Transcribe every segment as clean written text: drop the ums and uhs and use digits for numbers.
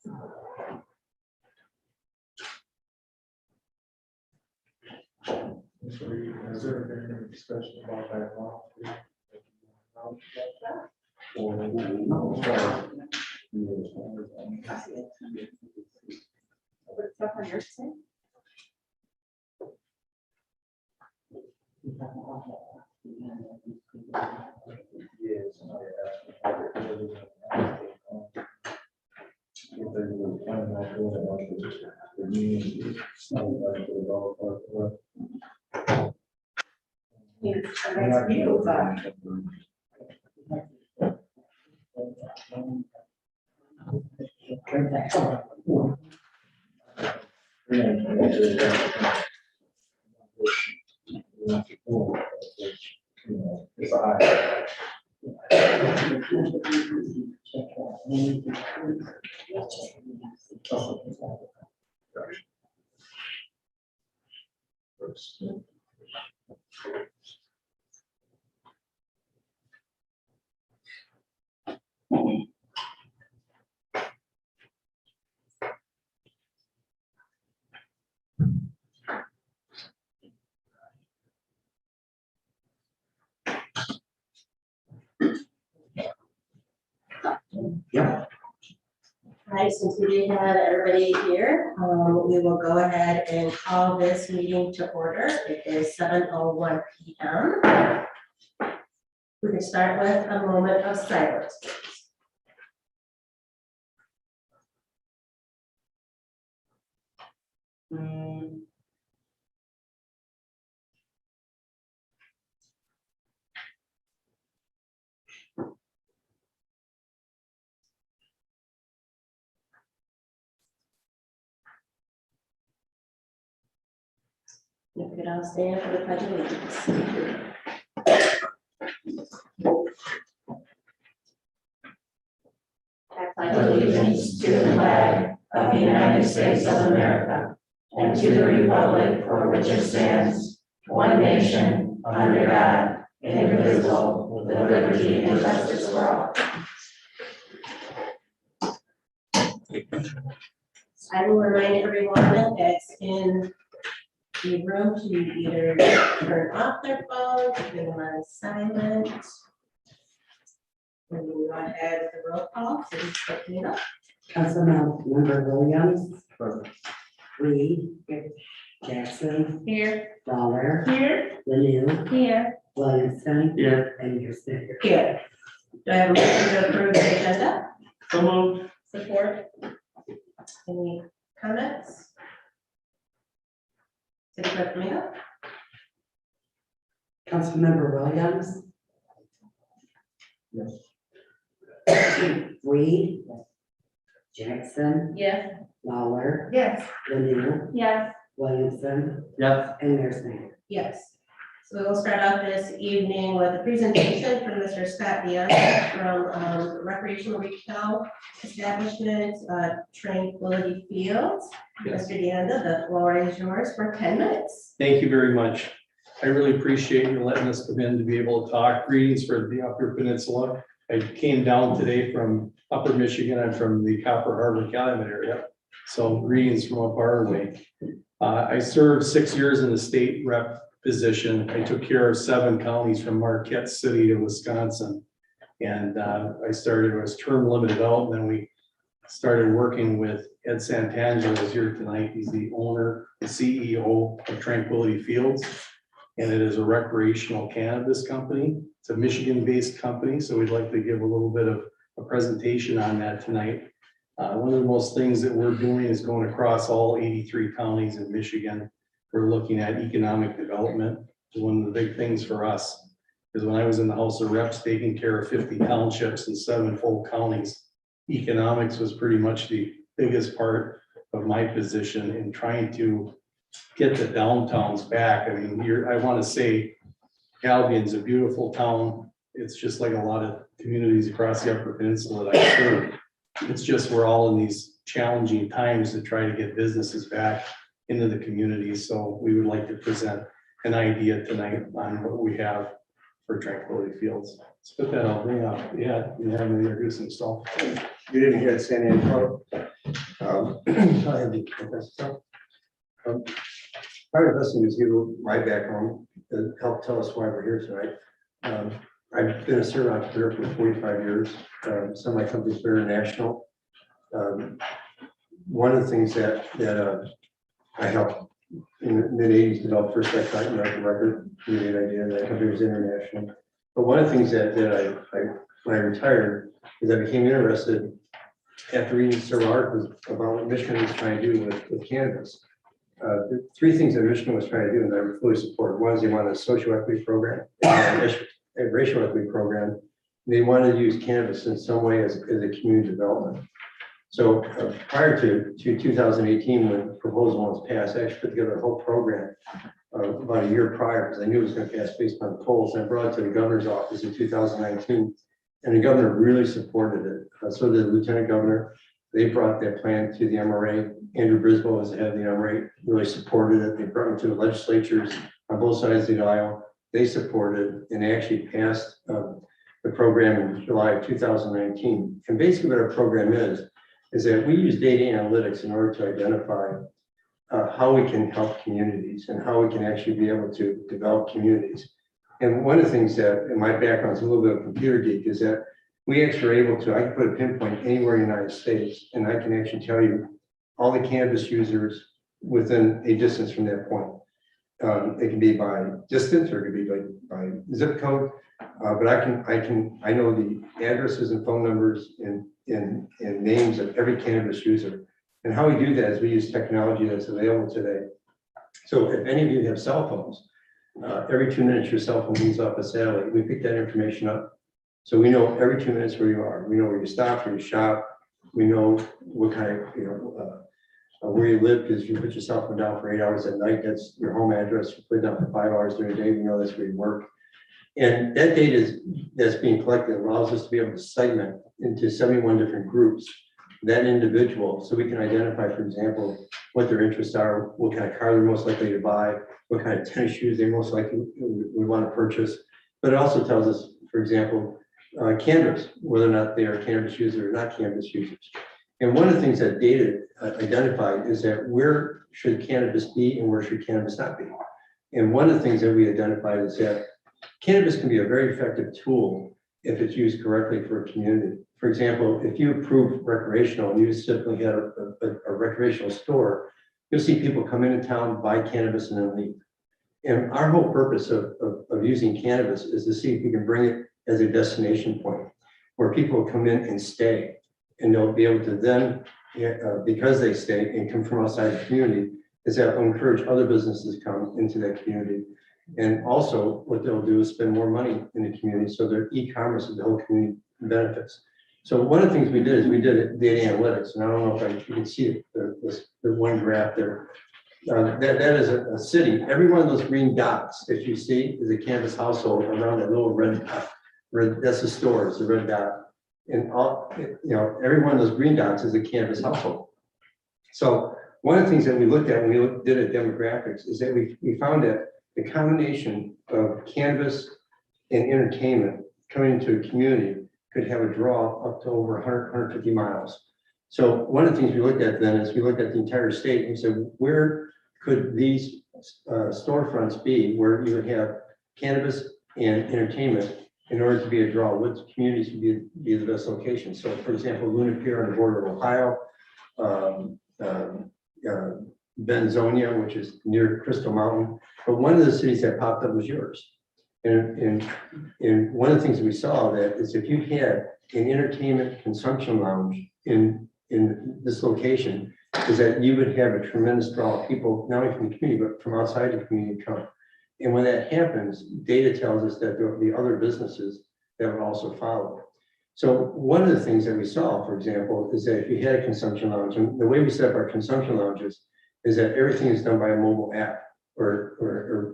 Has there been any discussion about that law? What's up on your side? Nice view, but Hi, since we had everybody here, we will go ahead and call this meeting to order. It is 7:01 p.m. We can start with a moment of silence. If we could all stand for the pledge of allegiance. I pledge Allegiance to the flag of the United States of America and to the republic for which it stands, one nation, under God, indivisible, with liberty and justice for all. will remind everyone that it's in the room to either turn off their phones, put them on silent. And we go ahead with the roll call, so just put it up. Councilmember Williams. Reed. Jackson. Here. Lawler. Here. Lanu. Here. Williamson. Here. And Anderson. Here. Do I have a motion to approve the agenda? So moved. Support? Any comments? City Clerk Domingo? Councilmember Williams. Yes. Reed. Jackson. Yes. Lawler. Yes. Lanu. Yes. Williamson. Yes. And Anderson. Yes. So we will start off this evening with a presentation from Mr. Scott Dion from Recreational Retail Establishments, Tranquility Fields. Yes. Mr. Deanda, the floor is yours for 10 minutes. Thank you very much. I really appreciate you letting us come in to be able to talk. Greetings for the Upper Peninsula. I came down today from Upper Michigan. I'm from the Copper Harbor Calumet area. So greetings from up our way. I served 6 years in the state rep position. I took care of 7 counties from Marquette City to Wisconsin. And I started as term limited out, and then we started working with Ed Santangelo, who's here tonight. He's the owner, the CEO of Tranquility Fields. And it is a recreational cannabis company. It's a Michigan-based company, so we'd like to give a little bit of a presentation on that tonight. One of the most things that we're doing is going across all 83 counties in Michigan. We're looking at economic development. It's one of the big things for us. Because when I was in the House of Reps taking care of 50 townships and 7 full counties, economics was pretty much the biggest part of my position in trying to get the downtowns back. I mean, I want to say Albion's a beautiful town. It's just like a lot of communities across the Upper Peninsula that I serve. It's just we're all in these challenging times to try to get businesses back into the communities. So we would like to present an idea tonight on what we have for Tranquility Fields. Let's put that, I'll bring up, yeah, you have me introduce himself. Good evening here at San Antonio. I have the stuff. Part of listening is give my background and help tell us why we're here tonight. I've been a serial entrepreneur for 45 years. Some of my companies are international. One of the things that I helped in the mid-80s develop first electronic medical record, give you an idea that company was international. But one of the things that I when I retired is I became interested after reading several articles about what Michigan was trying to do with cannabis. The three things that Michigan was trying to do, and I fully support. One is they wanted a social equity program, a racial equity program. They wanted to use cannabis in some way as a community development. So prior to 2018, when the proposal was passed, I actually put together a whole program about a year prior, because I knew it was going to pass based on the polls, and I brought it to the governor's office in 2019. And the governor really supported it. So did the lieutenant governor. They brought that plan to the MRA. Andrew Brisboe, as the head of the MRA, really supported it. They brought it to the legislatures on both sides of the aisle. They supported it, and they actually passed the program in July of 2019. And basically what our program is that we use data analytics in order to identify how we can help communities and how we can actually be able to develop communities. And one of the things that, in my background is a little bit of computer geek, is that we actually are able to, I can put a pinpoint anywhere in the United States, and I can actually tell you all the cannabis users within a distance from that point. It can be by distance, or it could be by zip code, but I know the addresses and phone numbers and names of every cannabis user. And how we do that is we use technology that's available today. So if any of you have cell phones, every 2 minutes your cell phone moves off a satellite. We pick that information up. So we know every 2 minutes where you are. We know where you stop, where you shop. We know what kind of, where you live, because you put your cell phone down for 8 hours at night, that's your home address. You put it down for 5 hours during the day, we know that's where you work. And that data that's being collected allows us to be able to segment into 71 different groups that individual, so we can identify, for example, what their interests are, what kind of car they're most likely to buy, what kind of tennis shoes they most likely would want to purchase. But it also tells us, for example, cannabis, whether or not they are cannabis users or not cannabis users. And one of the things that data identified is that where should cannabis be and where should cannabis not be. And one of the things that we identified is that cannabis can be a very effective tool if it's used correctly for a community. For example, if you approve recreational and you simply had a recreational store, you'll see people come into town, buy cannabis, and then leave. And our whole purpose of using cannabis is to see if we can bring it as a destination point where people will come in and stay, and they'll be able to then, because they stay and come from outside the community, is that will encourage other businesses to come into that community. And also what they'll do is spend more money in the community, so their e-commerce of the whole community benefits. So one of the things we did is we did data analytics, and I don't know if you can see it, the one graph there. That is a city. Every one of those green dots that you see is a cannabis household around that little red dot. That's a store, it's a red dot. And all, every one of those green dots is a cannabis household. So one of the things that we looked at when we did a demographics is that we found that the combination of cannabis and entertainment coming into a community could have a draw up to over 150 miles. So one of the things we looked at then is we looked at the entire state and we said, where could these storefronts be where you would have cannabis and entertainment in order to be a draw? What communities would be the best locations? So for example, Luna Pier on the border of Ohio, Benzonia, which is near Crystal Mountain. But one of the cities that popped up was yours. And one of the things that we saw that is if you had an entertainment consumption lounge in this location, is that you would have a tremendous draw of people, not only from the community, but from outside the community come. And when that happens, data tells us that there will be other businesses that would also follow. So one of the things that we saw, for example, is that if you had a consumption lounge, and the way we set up our consumption lounges is that everything is done by a mobile app or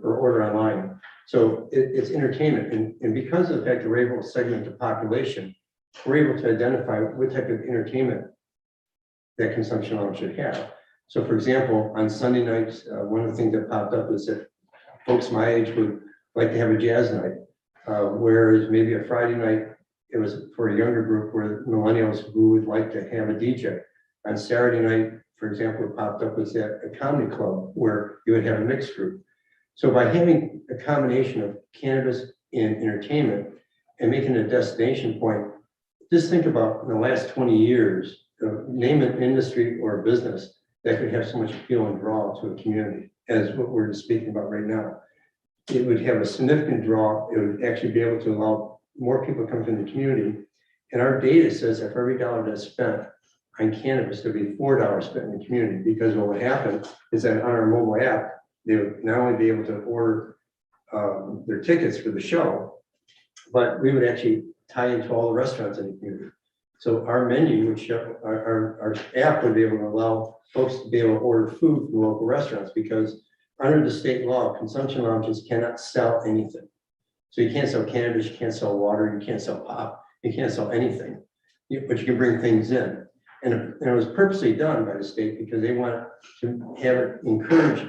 order online. So it's entertainment. And because of the fact that we're able to segment the population, we're able to identify what type of entertainment that consumption lounge should have. So for example, on Sunday nights, one of the things that popped up is that folks my age would like to have a jazz night, whereas maybe a Friday night, it was for a younger group where millennials who would like to have a DJ. On Saturday night, for example, what popped up was at a comedy club where you would have a mixed group. So by having a combination of cannabis and entertainment and making it a destination point, just think about in the last 20 years, name an industry or a business that could have so much appeal and draw to a community as what we're speaking about right now. It would have a significant draw. It would actually be able to allow more people to come from the community. And our data says that for every dollar that's spent on cannabis, there'll be $4 spent in the community, because what would happen is that on our mobile app, they would not only be able to order their tickets for the show, but we would actually tie into all the restaurants in the community. So our menu would show, our app would be able to allow folks to be able to order food from local restaurants, because under the state law, consumption lounges cannot sell anything. So you can't sell cannabis, you can't sell water, you can't sell pop, you can't sell anything, but you can bring things in. And it was purposely done by the state because they want to have it encourage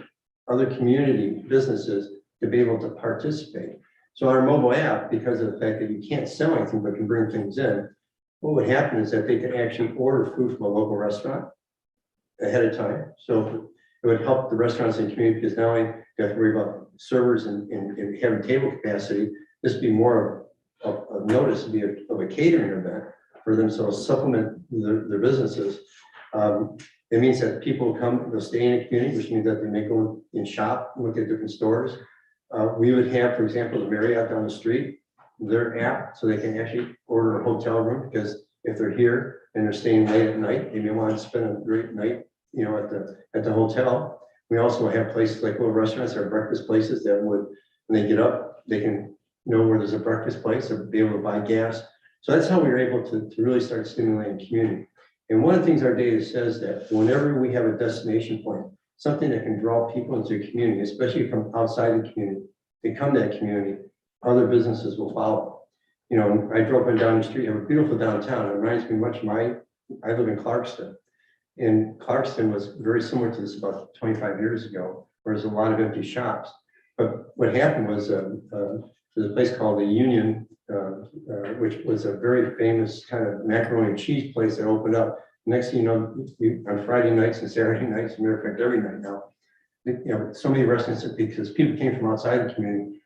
other community businesses to be able to participate. So our mobile app, because of the fact that you can't sell anything but can bring things in, what would happen is that they could actually order food from a local restaurant ahead of time. So it would help the restaurants in the community, because now you have to worry about servers and having table capacity. This would be more of notice, to be of a catering event for them, so supplement their businesses. It means that people come, they'll stay in the community, which means that they may go and shop, look at different stores. We would have, for example, the Marriott down the street, their app, so they can actually order a hotel room, because if they're here and they're staying late at night, they may want to spend a great night, you know, at the hotel. We also have places like little restaurants or breakfast places that would, when they get up, they can know where there's a breakfast place or be able to buy gas. So that's how we were able to really start stimulating community. And one of the things our data says that whenever we have a destination point, something that can draw people into a community, especially from outside the community, they come to that community, other businesses will follow. You know, I drove up and down the street, have a beautiful downtown. It reminds me much of I live in Clarkston. And Clarkston was very similar to this about 25 years ago, where there's a lot of empty shops. But what happened was there's a place called the Union, which was a very famous kind of macaroni and cheese place that opened up. Next thing you know, on Friday nights and Saturday nights, as a matter of fact, every night now, you know, so many restaurants, because people came from outside the community,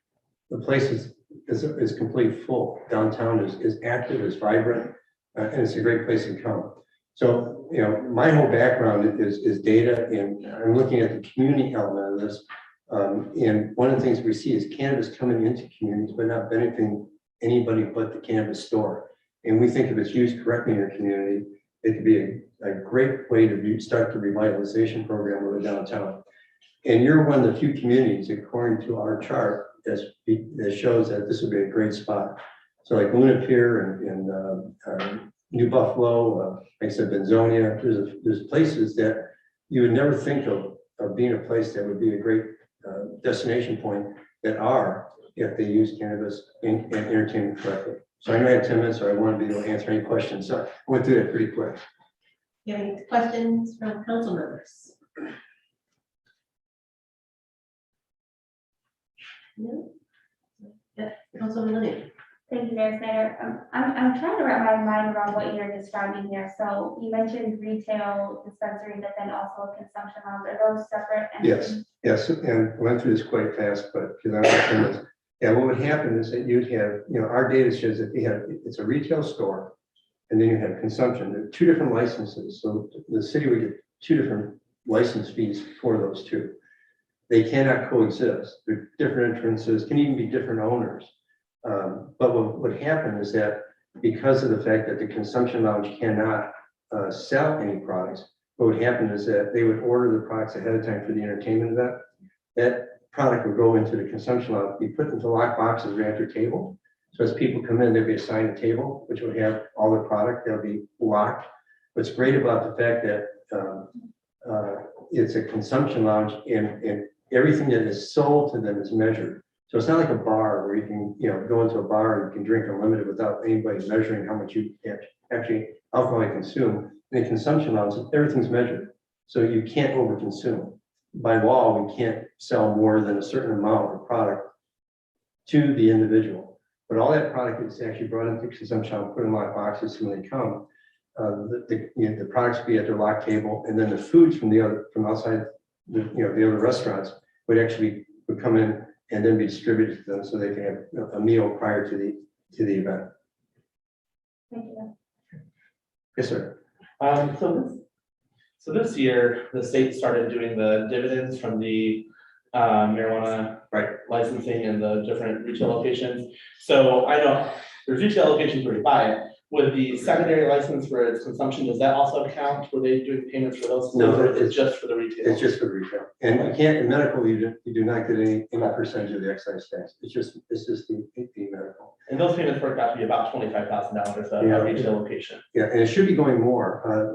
the place is completely full. Downtown is active, is vibrant, and it's a great place to come. So, you know, my whole background is data, and I'm looking at the community element of this. And one of the things we see is cannabis coming into communities, but not benefiting anybody but the cannabis store. And we think if it's used correctly in your community, it could be a great way to start the revitalization program of the downtown. And you're one of the few communities, according to our chart, that shows that this would be a great spot. So like Luna Pier and New Buffalo, like I said, Benzonia, there's places that you would never think of being a place that would be a great destination point that are, if they use cannabis and entertainment correctly. So I know I had 10 minutes, so I wanted to be able to answer any questions. So I went through that pretty quick. You have any questions from council members? No? Yeah, Councilman Lennon. Thank you, Mayor Snyder. I'm trying to wrap my mind around what you're describing here. So you mentioned retail dispensary, but then also a consumption lounge. Are those separate entities? Yes, and I went through this quite fast, but because I was saying this, yeah, what would happen is that you'd have, you know, our data shows that it's a retail store, and then you have consumption. There are two different licenses, so the city would get two different license fees for those two. They cannot coexist. They're different entrances, can even be different owners. But what would happen is that because of the fact that the consumption lounge cannot sell any products, what would happen is that they would order the products ahead of time for the entertainment event. That product would go into the consumption lounge, be put into lock boxes right at their table. So as people come in, they'll be assigned a table, which would have all the product, they'll be locked. What's great about the fact that it's a consumption lounge and everything that is sold to them is measured. So it's not like a bar where you can, you know, go into a bar and you can drink unlimited without anybody measuring how much you actually alcohol you consume. In a consumption lounge, everything's measured. So you can't overconsume. By law, we can't sell more than a certain amount of product to the individual. But all that product is actually brought into consumption, put in lock boxes when they come. the products be at their lock table, and then the foods from outside, the other restaurants would come in and then be distributed to them so they can have a meal prior to the event. Thank you. Yes, sir. So this year, the state started doing the dividends from the marijuana licensing in the different retail locations. So I know there's retail locations where you buy it. With the secondary license for its consumption, does that also count? Were they doing payments for those? No, Or is it just for the retail? It's just for retail. And you can't, in medical, you do not get any percentage of the excise tax. It's just the medical. And those payments work out to be about $25,000 Yeah. a retail location. Yeah, and it should be going more.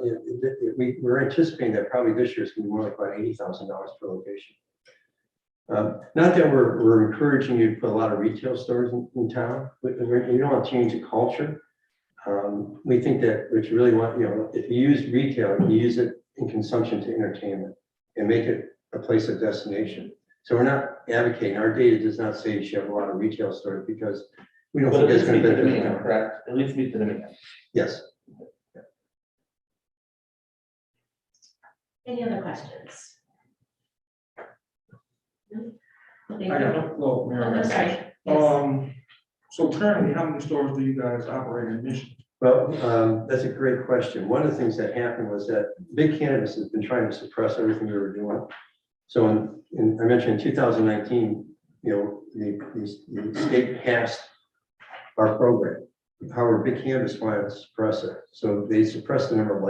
We're anticipating that probably this year it's going to be more like about $80,000 per location. Not that we're encouraging you to put a lot of retail stores in town. We don't want to change the culture. We think that what you really want, if you use retail, you use it in consumption to entertainment and make it a place of destination. So we're not advocating, our data does not say you should have a lot of retail stores because we don't But think at that's least going meet to the benefit. demand, correct? At least meet the demand. Yes. Any other questions? I got a, well, Mayor, I'm sorry. Yes. so currently, how many stores do you guys operate in Michigan? Well, that's a great question. One of the things that happened was that big cannabis has been trying to suppress everything we were doing. So I mentioned in 2019, the state passed our program. However, big cannabis wanted to suppress it. So they suppressed the number of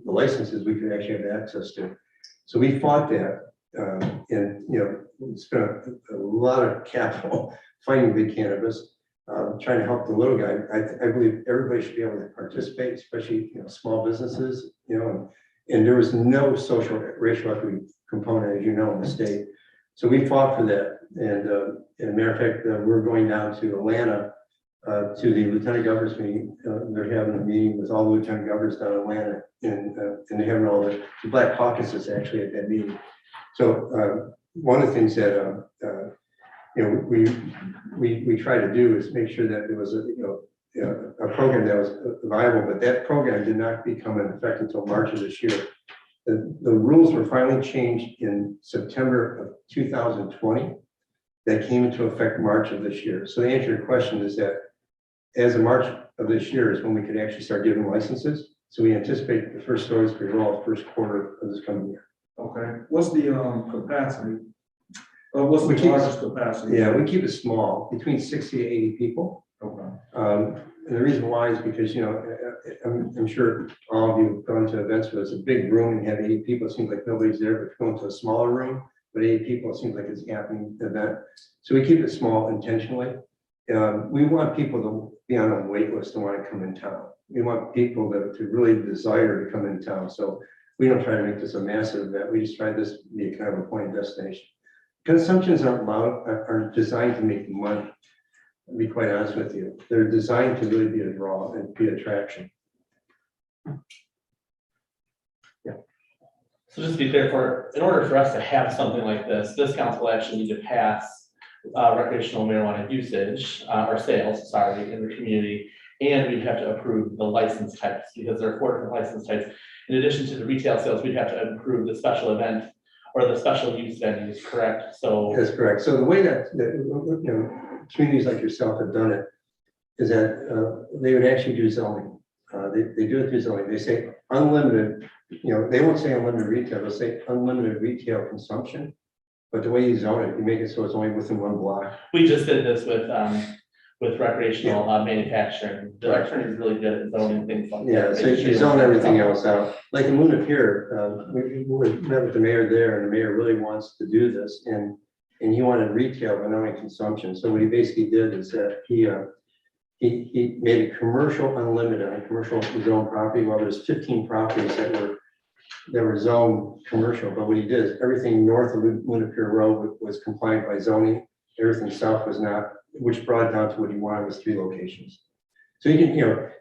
licenses we could actually have access to. So we fought that and, spent a lot of capital fighting big cannabis. Trying to help the little guy. I believe everybody should be able to participate, especially small businesses. And there was no racial equity component, as you know, in the state. So we fought for that. And as a matter of fact, we're going down to Atlanta to the lieutenant governor's meeting. They're having a meeting with all the lieutenant governors down in Atlanta, and they're having all the black caucuses actually at that meeting. So one of the things that we try to do is make sure that there was a program that was viable, but that program did not become in effect until March of this year. The rules were finally changed in September of 2020. That came into effect March of this year. So the answer to your question is that as of March of this year is when we could actually start giving licenses. So we anticipate the first stores to roll out first quarter of this coming year. Okay, what's the capacity? What's the We keep- largest capacity? Yeah, we keep it small, between 60 to 80 people. Okay. And the reason why is because, I'm sure all of you have gone to events where it's a big room and you have 80 people, it seems like nobody's there, but if you go into a smaller room, but 80 people, it seems like it's a happening event. So we keep it small intentionally. We want people to be on a wait list to want to come in town. We want people to really desire to come in town. So we don't try to make this a massive event. We just try this to be a kind of a point of destination. Consumptions are designed to make money. To be quite honest with you, they're designed to really be a draw and be attraction. So just to be clear, in order for us to have something like this council actually need to pass recreational marijuana usage or sales, in the community. And we'd have to approve the license types because there are 4 different license types. In addition to the retail sales, we'd have to approve the special event or the special use venues, correct? So That's correct. So the way that communities like yourself have done it is that they would actually do zoning. They do it through zoning. They say unlimited, they won't say unlimited retail, they'll say unlimited retail consumption. But the way you zone it, you make it so it's only within 1 block. we just did this with recreational manufacturing. The attorney is really good at zoning things like that. Yeah, so you zone everything else out. Like in Luna Pier, we met with the mayor there, and the mayor really wants to do this, and he wanted retail, but not only consumption. So what he basically did is that he made it commercial unlimited on a commercial zone property. Well, there's 15 properties that were zoned commercial, but what he did is everything north of Luna Pier Road was compliant by zoning. Everything south was not, which brought it down to what he wanted was 3 locations. So you can,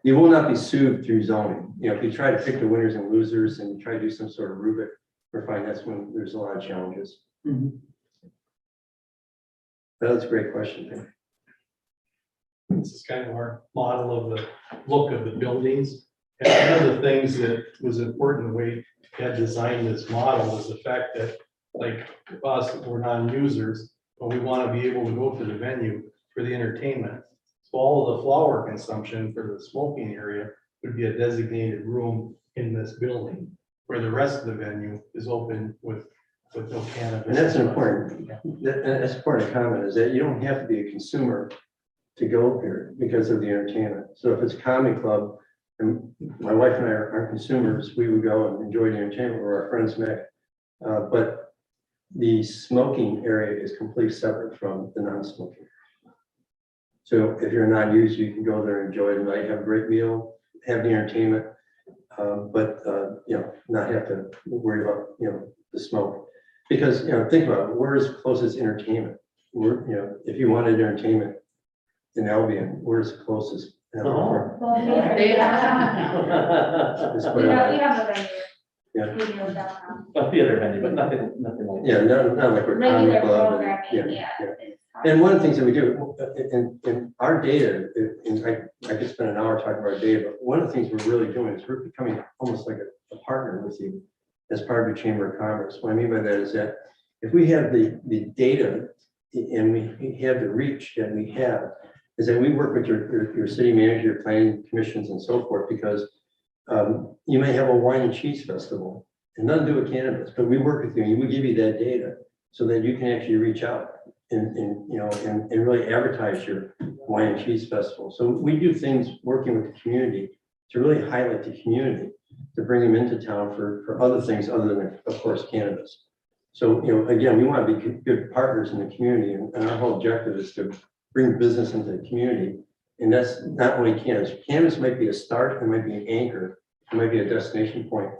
you will not be sued through zoning. If you try to pick the winners and losers and you try to do some sort of rubric, we're finding that's when there's a lot of challenges. Mhm. That's a great question. Dave. This is kind of our model of the look of the buildings. And one of the things that was important, the way Ed designed this model was the fact that, like us, we're non-users, but we want to be able to go to the venue for the entertainment. So all of the flower consumption for the smoking area would be a designated room in this building, where the rest of the venue is open with no cannabis. And that's important, that's important comment, is that you don't have to be a consumer to go here because of the entertainment. So if it's a comedy club, and my wife and I are consumers, we would go and enjoy the entertainment where our friends met. But the smoking area is completely separate from the non-smoking. So if you're a non-user, you can go there and enjoy the night, have a great meal, have the entertainment, but not have to worry about, the smoke. Because, think about it, where is closest entertainment? If you wanted entertainment in Albion, where's the closest? Well, Yeah. we have a venue. Yeah. We do downtown. A theater venue, but nothing like. Yeah, not like we're comedy Regular club. programming, Yeah. it's And one of the things that we do, in our data, and I could spend an hour talking about our data, but one of the things we're really doing is we're becoming almost like a partner with you as part of the Chamber of Commerce. What I mean by that is that if we have the data and we have the reach that we have, is that we work with your city manager, your planning commissions and so forth, because you may have a wine and cheese festival and nothing to do with cannabis, but we work with you and we give you that data so that you can actually reach out and really advertise your wine and cheese festival. So we do things working with the community to really highlight the community, to bring them into town for other things other than, of course, cannabis. So, again, we want to be good partners in the community, and our whole objective is to bring business into the community. And that's not only cannabis. Cannabis might be a start, it might be an anchor, it might be a destination point.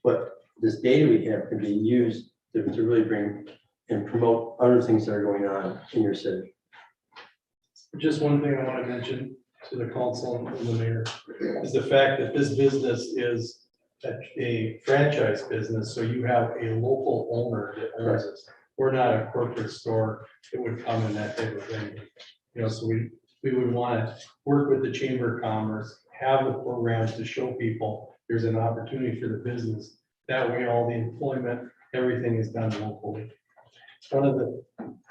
But this data we have can be used to really bring and promote other things that are going on in your city. Just one thing I want to mention to the council and the mayor is the fact that this business is a franchise business, so you have a local owner that owns this. We're not a corporate store that would come in that type of thing. So we would want to work with the Chamber of Commerce, have the programs to show people there's an opportunity for the business. That way, all the employment, everything is done locally. One of the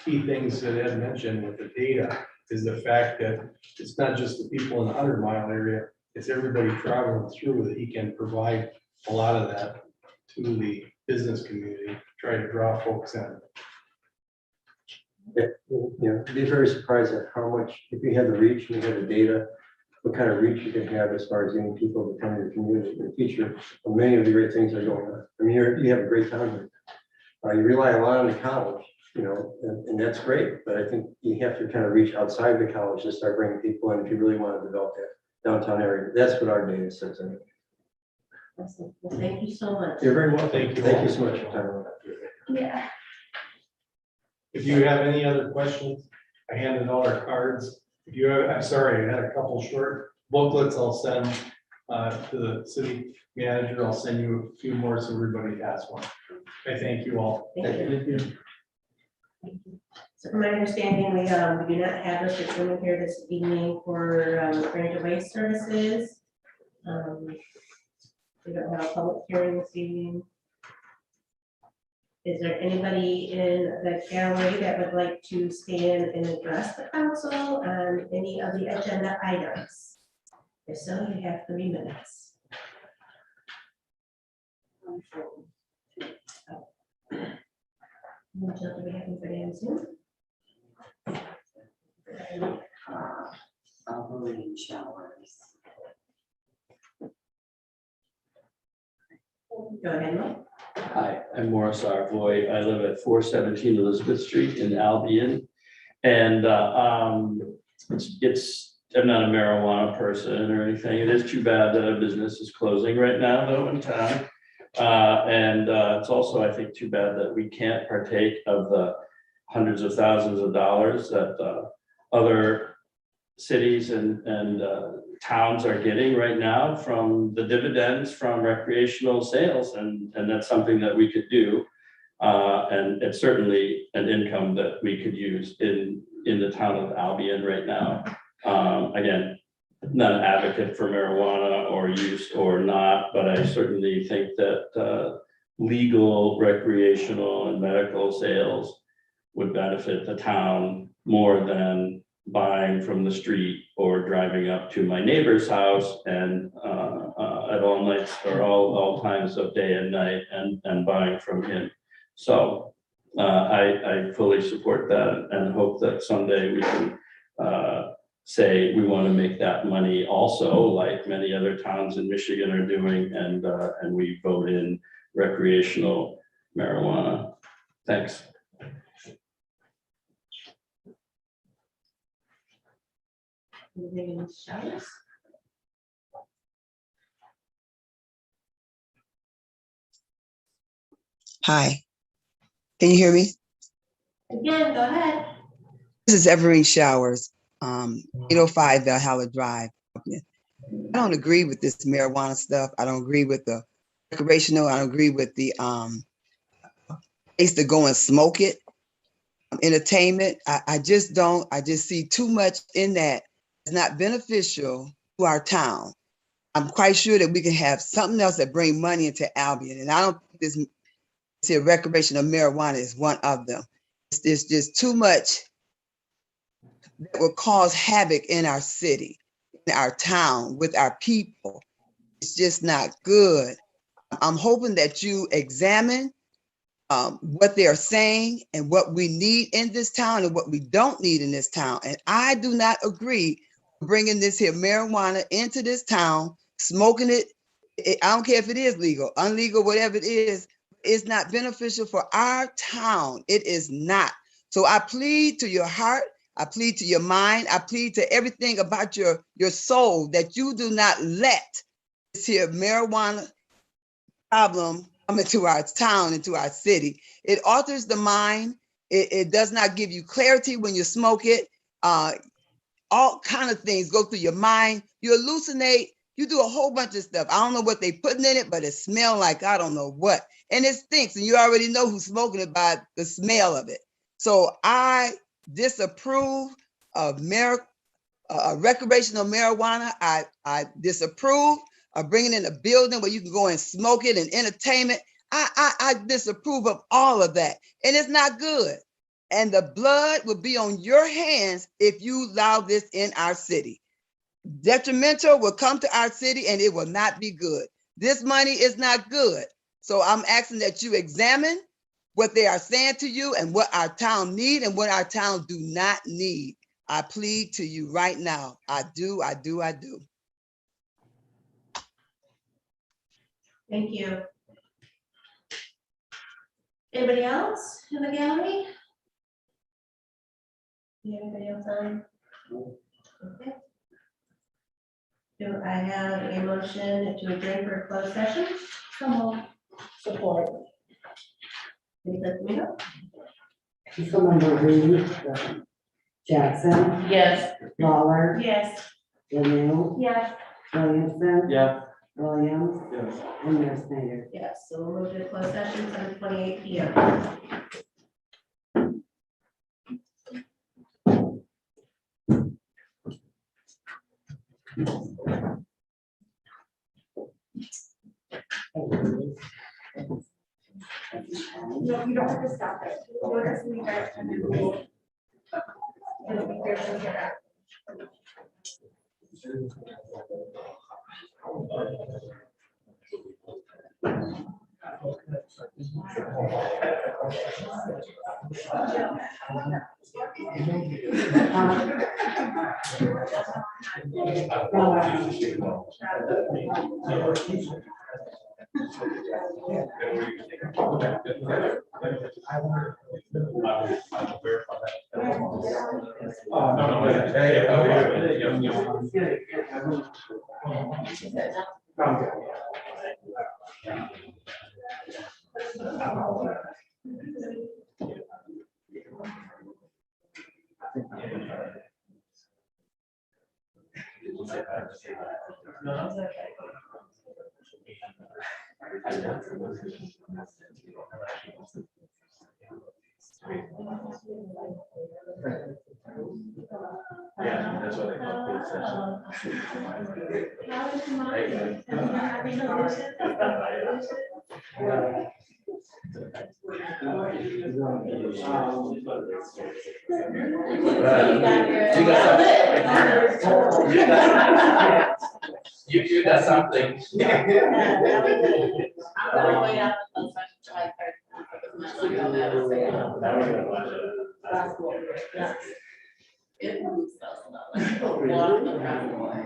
key things that Ed mentioned with the data is the fact that it's not just the people in the 100-mile area, it's everybody traveling through that he can provide a lot of that to the business community, try to draw folks in. Be very surprised at how much, if you have the reach and you have the data, what kind of reach you can have as far as getting people to come to your community and feature many of the great things that are going on. I mean, you have a great time here. You rely a lot on the college, and that's great, but I think you have to kind of reach outside the college to start bringing people in if you really want to develop that downtown area. That's what our data says. Awesome. Well, thank you so much. You're very welcome. Thank you. Thank you so much for your time. Yeah. If you have any other questions, I handed out our cards. If you have, I'm sorry, I had a couple short booklets I'll send to the city manager. I'll send you a few more so everybody has one. I thank you all. Thank you. So from my understanding, we do not have Mr. Truman here this evening for Granger Waste Services. We don't have a public hearing this evening. Is there anybody in the gallery that would like to stand and address the council on any of the agenda items? If so, you have 3 minutes. Jill, do we have anybody on Zoom? Operating showers. Go ahead, Mike. Hi, I'm Morris Arvoy. I live at 417 Elizabeth Street in Albion. And I'm not a marijuana person or anything. It is too bad that a business is closing right now, though, in town. It's also, I think, too bad that we can't partake of the hundreds of thousands of dollars that other cities and towns are getting right now from the dividends from recreational sales, and that's something that we could do. And it's certainly an income that we could use in the town of Albion right now. Again, not an advocate for marijuana or use or not, but I certainly think that legal, recreational, and medical sales would benefit the town more than buying from the street or driving up to my neighbor's house and at all nights or all times of day and night and buying from him. So I fully support that and hope that someday we can say we want to make that money also, like many other towns in Michigan are doing, and we vote in recreational marijuana. Thanks. Anything in the showers? Hi, can you hear me? Again, go ahead. This is Everine Showers, 805 Valhalla Drive. I don't agree with this marijuana stuff. I don't agree with the recreational. I don't agree with the place to go and smoke it. Entertainment. I just don't. I just see too much in that. It's not beneficial to our town. I'm quite sure that we can have something else that bring money into Albion, and I don't think this here recreational marijuana is one of them. It's just too much that will cause havoc in our city, in our town, with our people. It's just not good. I'm hoping that you examine what they are saying and what we need in this town and what we don't need in this town. And I do not agree bringing this here marijuana into this town, smoking it. I don't care if it is legal, illegal, whatever it is. It's not beneficial for our town. It is not. So I plead to your heart. I plead to your mind. I plead to everything about your soul that you do not let this here marijuana problem come into our town, into our city. It alters the mind. It does not give you clarity when you smoke it. All kind of things go through your mind. You hallucinate. You do a whole bunch of stuff. I don't know what they putting in it, but it smells like I don't know what. And it stinks. And you already know who's smoking it by the smell of it. So I disapprove of recreational marijuana. I disapprove of bringing in a building where you can go and smoke it and entertainment. I disapprove of all of that. And it's not good. And the blood will be on your hands if you allow this in our city. Detrimental will come to our city and it will not be good. This money is not good. So I'm asking that you examine what they are saying to you and what our town need and what our town do not need. I plead to you right now. I do. Thank you. Anybody else in the gallery? Anybody else on? Okay. Do I have a motion to adjourn for a closed session? Support. Councilmember Reed, Jackson, Yes. Lawler, Yes. Lanu, Yes. Williamson. Yeah. Williams. Yes. And Mayor Snyder. Yes, so we'll move to closed session, 7:28 p.m. No, you don't have to stop it. We'll just leave it and then we'll. It'll be good to hear that. Yeah, that's what they call closed session. You got something. It moves us a lot, like walk around the world.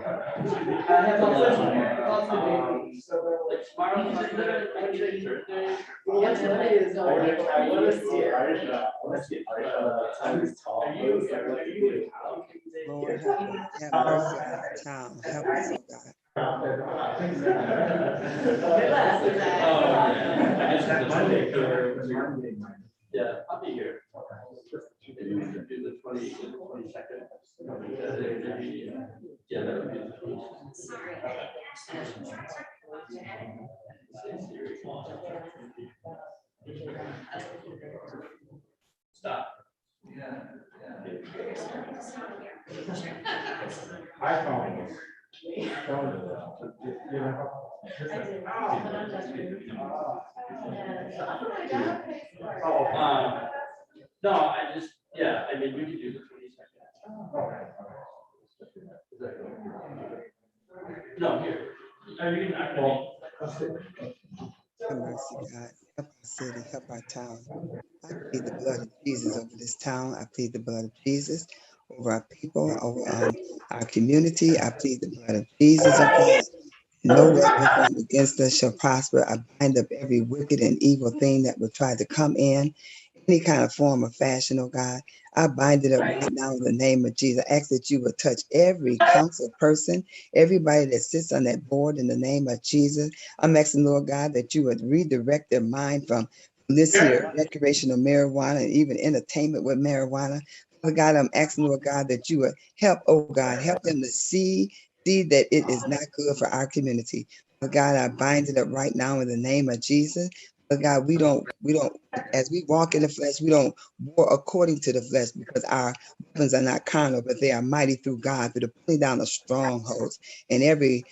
Lord, have mercy on our town. Help us, oh God. Yeah, I'll be here. Maybe we could do the 22nd. Yeah, that would be the 22nd. Stop. iPhone. No, I just, yeah, I mean, we could do the 22nd. No, here. Are you gonna? Have mercy, God. Help our city, help our town. I plead the blood of Jesus over this town. I plead the blood of Jesus over our people, over our community. I plead the blood of Jesus, oh God. No weapon formed against us shall prosper. I bind up every wicked and evil thing that would try to come in, any kind of form or fashion, oh God. I bind it up right now in the name of Jesus. I ask that you would touch every council person, everybody that sits on that board in the name of Jesus. I'm asking, Lord God, that you would redirect their mind from this here recreational marijuana and even entertainment with marijuana. Lord God, I'm asking, Lord God, that you would help, oh God, help them to see that it is not good for our community. But God, I bind it up right now in the name of Jesus. But God, we don't, as we walk in the flesh, we don't war according to the flesh because our weapons are not carnal, but they are mighty through God through the pulling down of strongholds and everything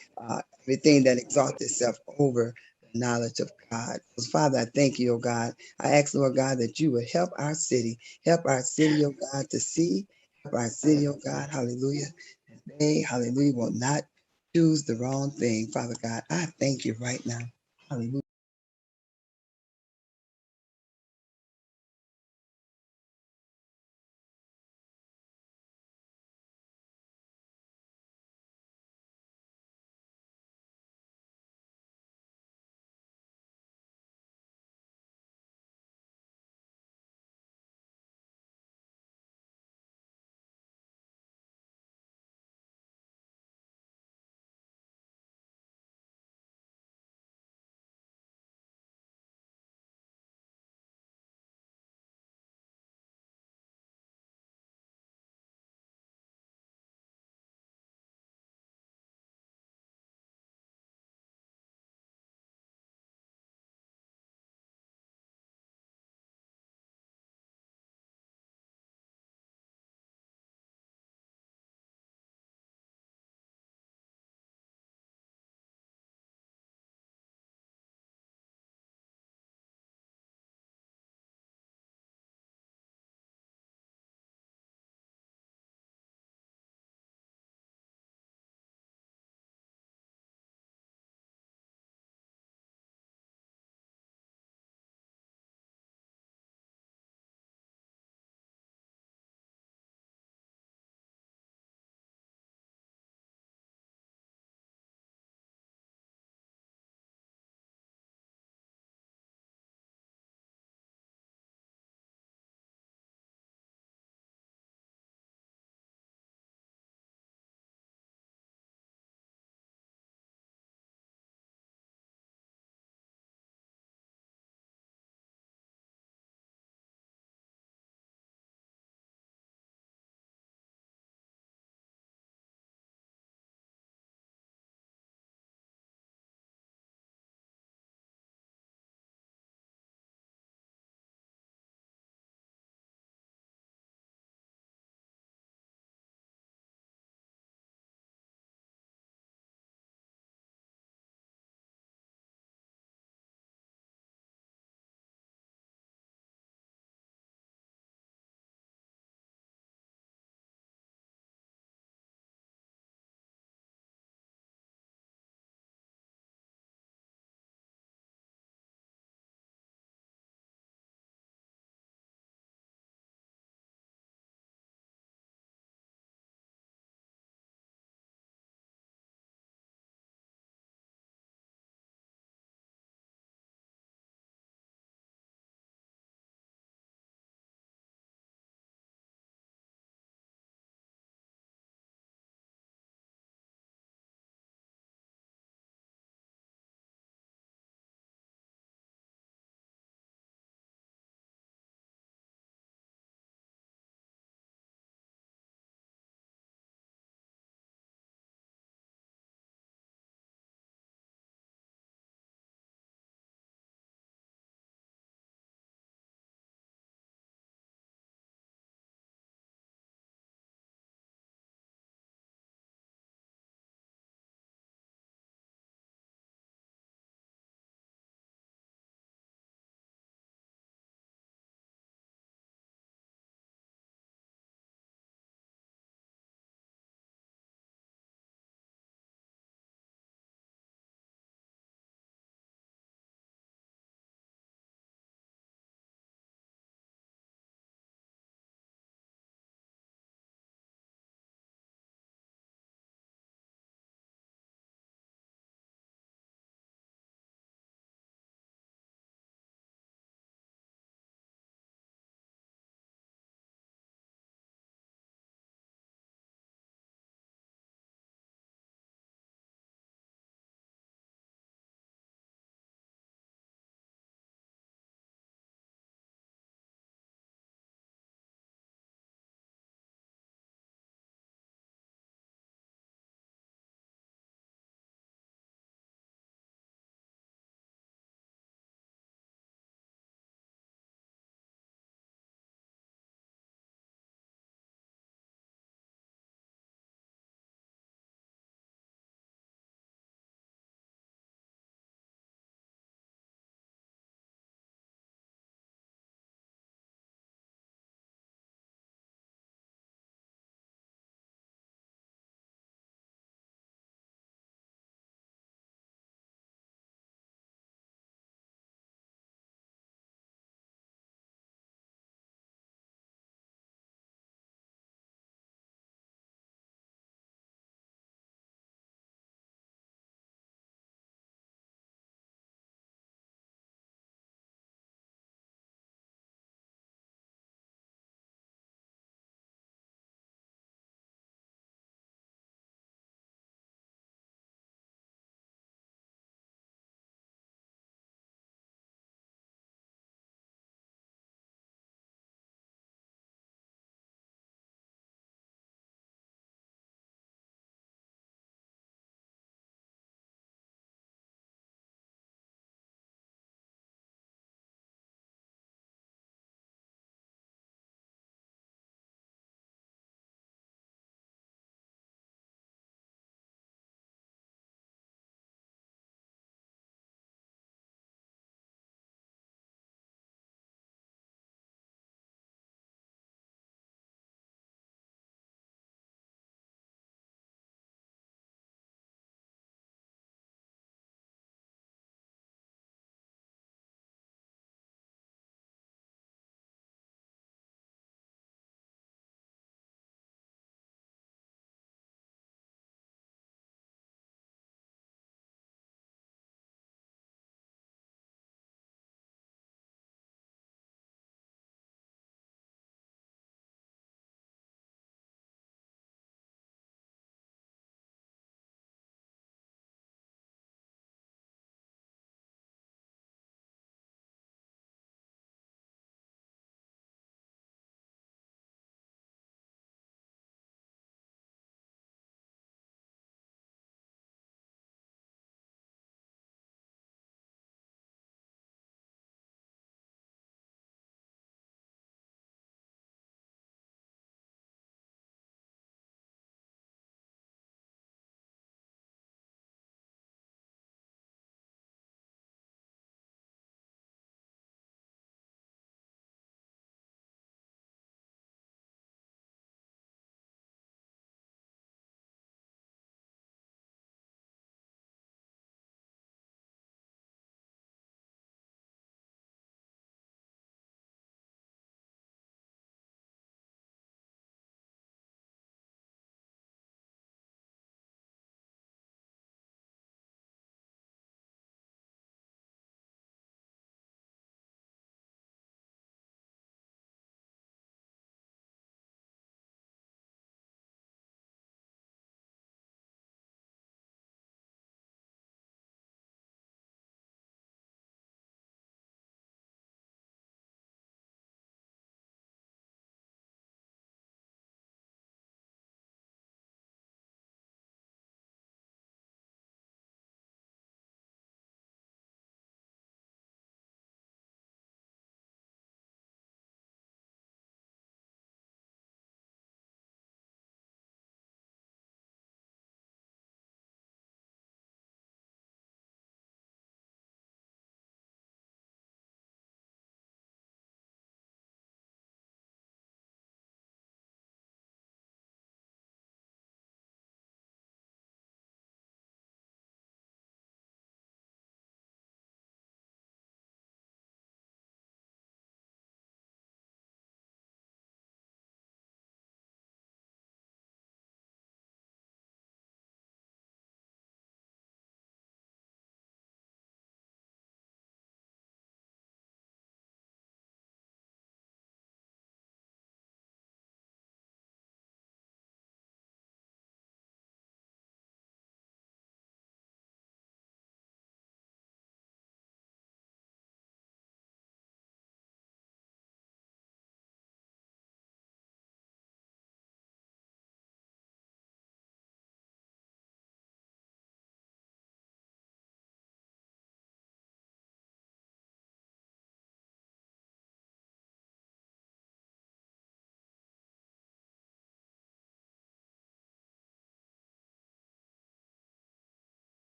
that exalts itself over the knowledge of God. So Father, I thank you, oh God. I ask, Lord God, that you would help our city, oh God, to see, help our city, oh God, hallelujah. They, hallelujah, will not choose the wrong thing. Father God, I thank you right now. Hallelujah.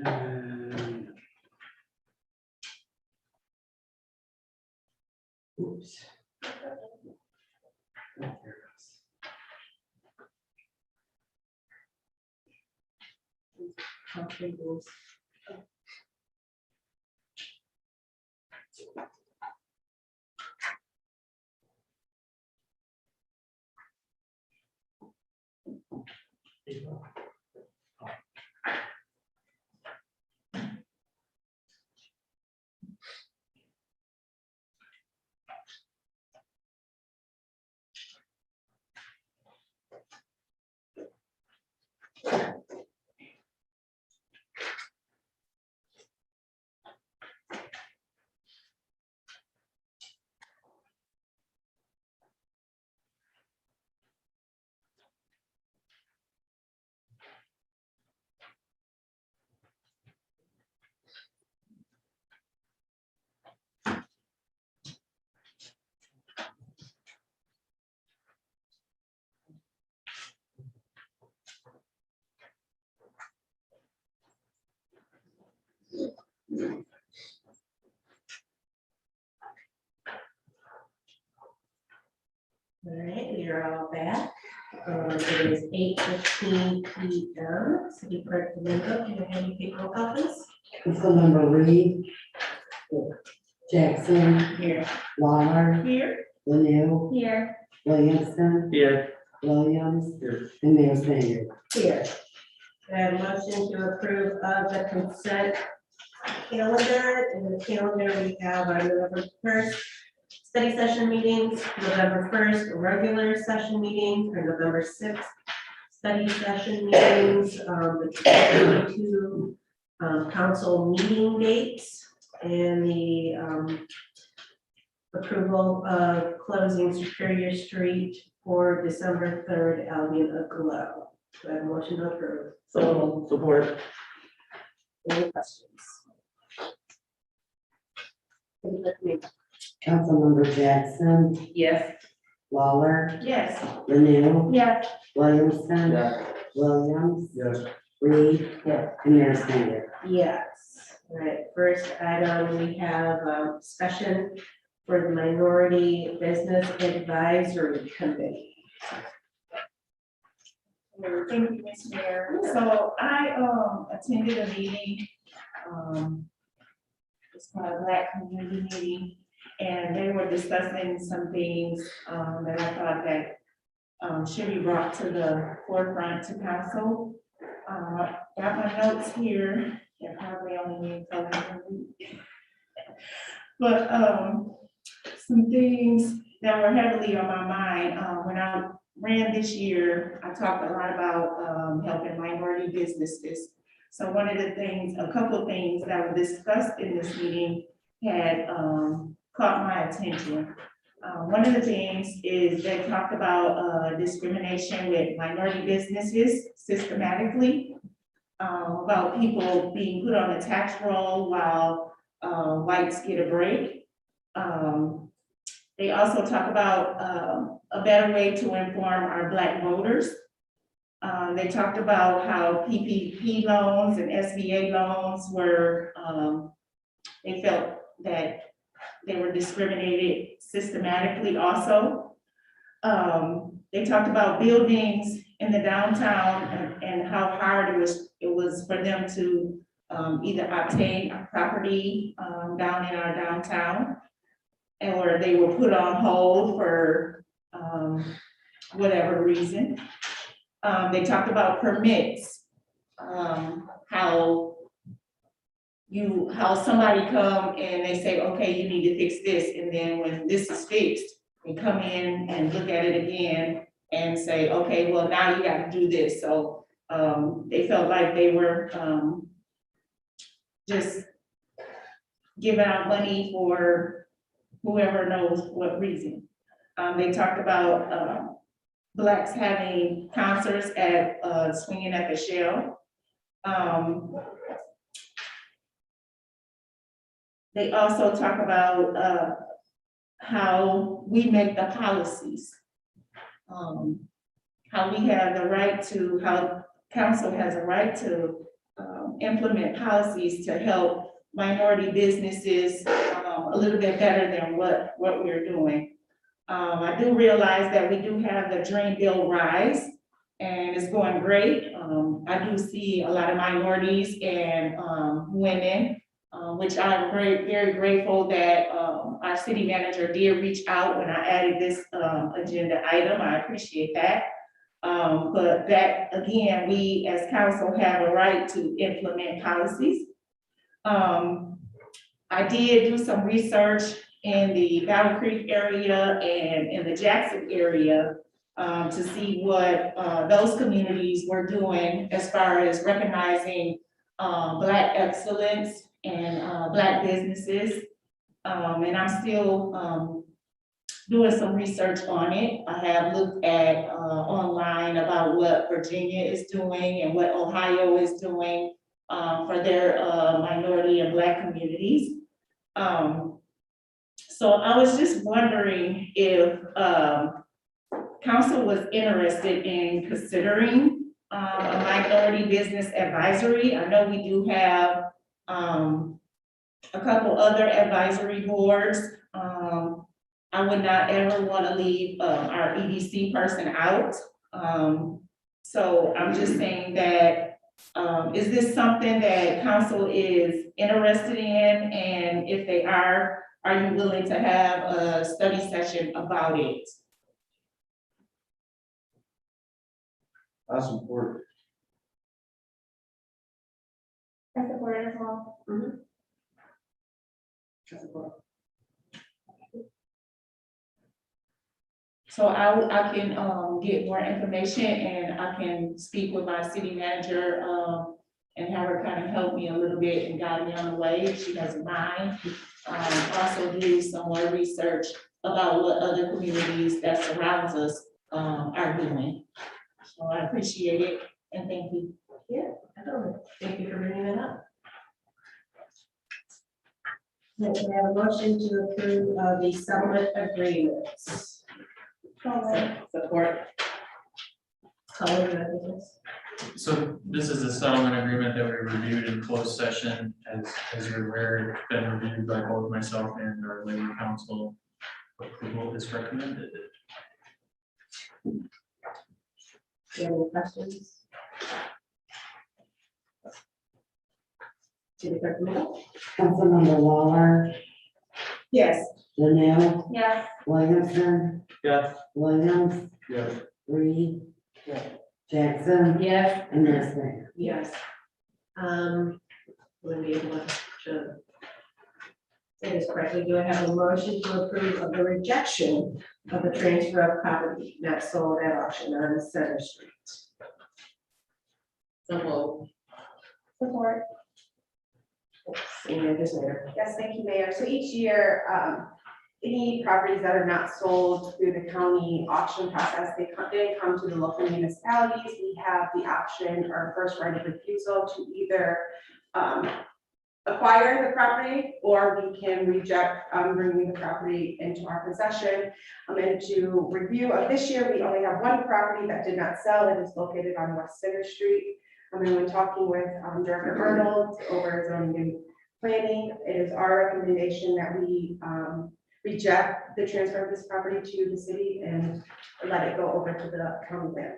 And- Oops. Oh, there it goes. Okay, rules. All right, we are all back. It is 8:15 p.m. City Clerk Domingo, can I have you take roll call, please? Councilmember Reed. Jackson, Here. Lawler, Here. Lanu, Here, Williamson, Here. Williams, Here. and Mayor Snyder. Here. I have a motion to approve of the consent calendar. In the calendar, we have our November 1st study session meetings, November 1st regular session meetings, or November 6th study session meetings, the 22 council meeting dates, and the approval of closing Superior Street for December 3rd, Albion aglow. Do I have a motion to approve? So support. Any questions? Councilmember Jackson, Yes. Lawler, Yes. Lanu, yes, Williamson, Williams, Yes. Reed, and Mayor Snyder. Yes. All right, first item, we have discussion for the Minority Business Advisory Committee. Thank you, Ms. Mayor. So I attended a meeting, it's called a Black Community Meeting, and they were discussing some things that I thought that should be brought to the forefront to council. Got my notes here, they're probably only me for a week. But some things that were heavily on my mind when I ran this year, I talked a lot about helping minority businesses. So one of the things, a couple of things that were discussed in this meeting had caught my attention. One of the things is they talked about discrimination with minority businesses systematically, about people being put on the tax roll while whites get a break. They also talk about a better way to inform our Black voters. They talked about how PPP loans and SBA loans were, they felt that they were discriminated systematically also. They talked about buildings in the downtown and how hard it was for them to either obtain a property down in our downtown, or they were put on hold for whatever reason. They talked about permits, how somebody come and they say, okay, you need to fix this, and then when this is fixed, they come in and look at it again and say, okay, well, now you got to do this. So they felt like they were just giving out money for whoever knows what reason. They talked about Blacks having concerts at Swinging at the Shell. They also talk about how we make the policies. How we have the right to, how council has a right to implement policies to help minority businesses a little bit better than what we're doing. I do realize that we do have the Dream Bill Rise, and it's going great. I do see a lot of minorities and women, which I'm very grateful that our city manager did reach out when I added this agenda item. I appreciate that. But that, again, we as council have a right to implement policies. I did do some research in the Battle Creek area and in the Jackson area to see what those communities were doing as far as recognizing Black excellence and Black businesses. And I'm still doing some research on it. I have looked at online about what Virginia is doing and what Ohio is doing for their minority and Black communities. So I was just wondering if council was interested in considering a minority business advisory. I know we do have a couple other advisory boards. I would not ever want to leave our EDC person out. So I'm just saying that, is this something that council is interested in? And if they are you willing to have a study session about it? I support. I support it as well. So I can get more information and I can speak with my city manager and have her kind of help me a little bit and guide me on the way if she doesn't mind. Also do some more research about what other communities that surrounds us are doing. So I appreciate it and thank you. Yeah, definitely. Thank you for bringing that up. Next, we have a motion to approve the settlement agreements. Support. So this is a settlement agreement that we reviewed in closed session, as you're aware, it's been reviewed by both myself and our labor council. Approval is recommended. Do you have any questions? City Clerk Domingo? Councilmember Waller, Yes. Linnell, Yes. Williamson, Yes. Williams, Yes. Reed, Jackson, Yes. and Mayor Snyder. Yes. Will be able to say this correctly, do I have a motion to approve of the rejection of the transfer of property not sold at auction on Center Street? Support. Senior Designer. Yes, thank you, Mayor. So each year, any properties that are not sold through the county auction process, they come to the local municipalities. We have the option or first right of refusal to either acquire the property, or we can reject bringing the property into our possession. And to review of this year, we only have one property that did not sell. It is located on West Center Street. And then when talking with Director Arnold over zoning and planning, it is our recommendation that we reject the transfer of this property to the city and let it go over to the county land.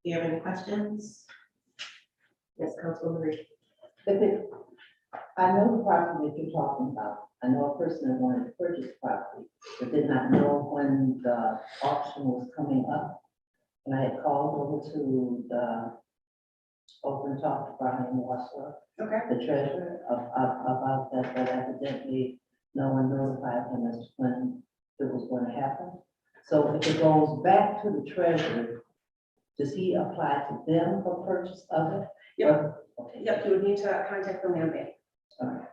Do you have any questions? Yes, Councilwoman Reed. I know the property that you're talking about. I know a person that wanted to purchase property, but did not know when the auction was coming up. And I had called over to the open talk to Brian Wassler, the treasurer, about that, but evidently no one notified him as to when it was going to happen. So if it goes back to the treasurer, does he apply to them for purchase of it? Yep. Okay. Yep, you would need to contact the land bank. All right.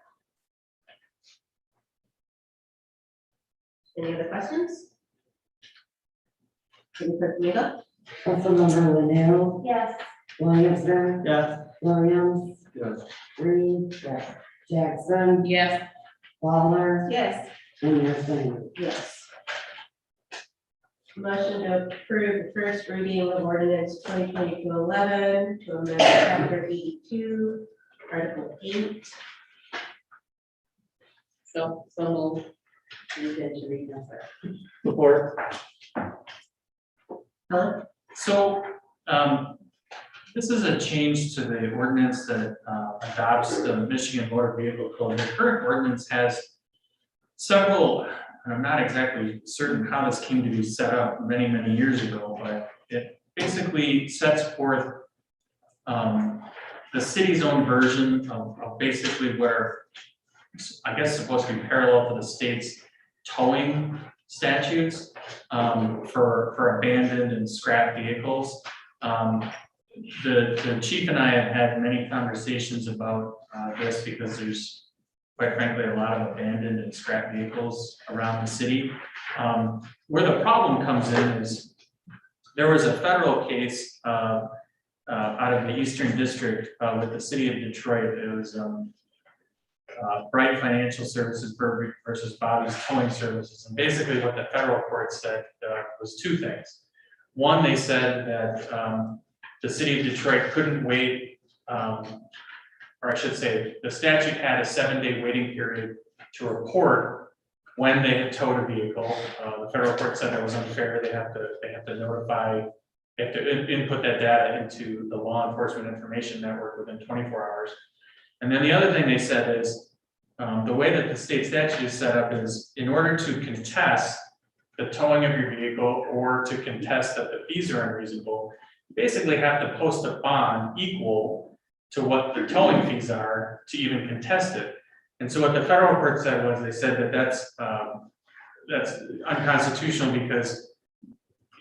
Any other questions? City Clerk Domingo? Councilmember Linnell, Yes. Williamson, Yes. Williams, Yes. Reed, Jackson, Yes. Waller, Yes. and Mayor Snyder. Yes. Motion to approve the first reading of ordinance 2022-11 to amend chapter 82, article 8. So moved. You did to read that. Support. Helen? So, this is a change to the ordinance that adopts the Michigan Motor Vehicle Code. The current ordinance has several, and I'm not exactly certain how this came to be set up many, many years ago, but it basically sets forth the city's own version of basically what are, I guess, supposed to be parallel to the state's towing statutes for abandoned and scrap vehicles. The chief and I have had many conversations about this because there's, quite frankly, a lot of abandoned and scrap vehicles around the city. Where the problem comes in is there was a federal case out of the Eastern District with the city of Detroit. It was Bright Financial Services versus Bobby's Towing Services. And basically what the federal court said was two things. One, they said that the city of Detroit couldn't wait, or I should say, the statute had a 7-day waiting period to report when they had towed a vehicle. The federal court said that was unfair. They have to notify, they have to input that data into the law enforcement information network within 24 hours. And then the other thing they said is the way that the state statute is set up is in order to contest the towing of your vehicle or to contest that the fees are unreasonable, you basically have to post a bond equal to what the towing fees are to even contest it. And so what the federal court said was they said that that's unconstitutional because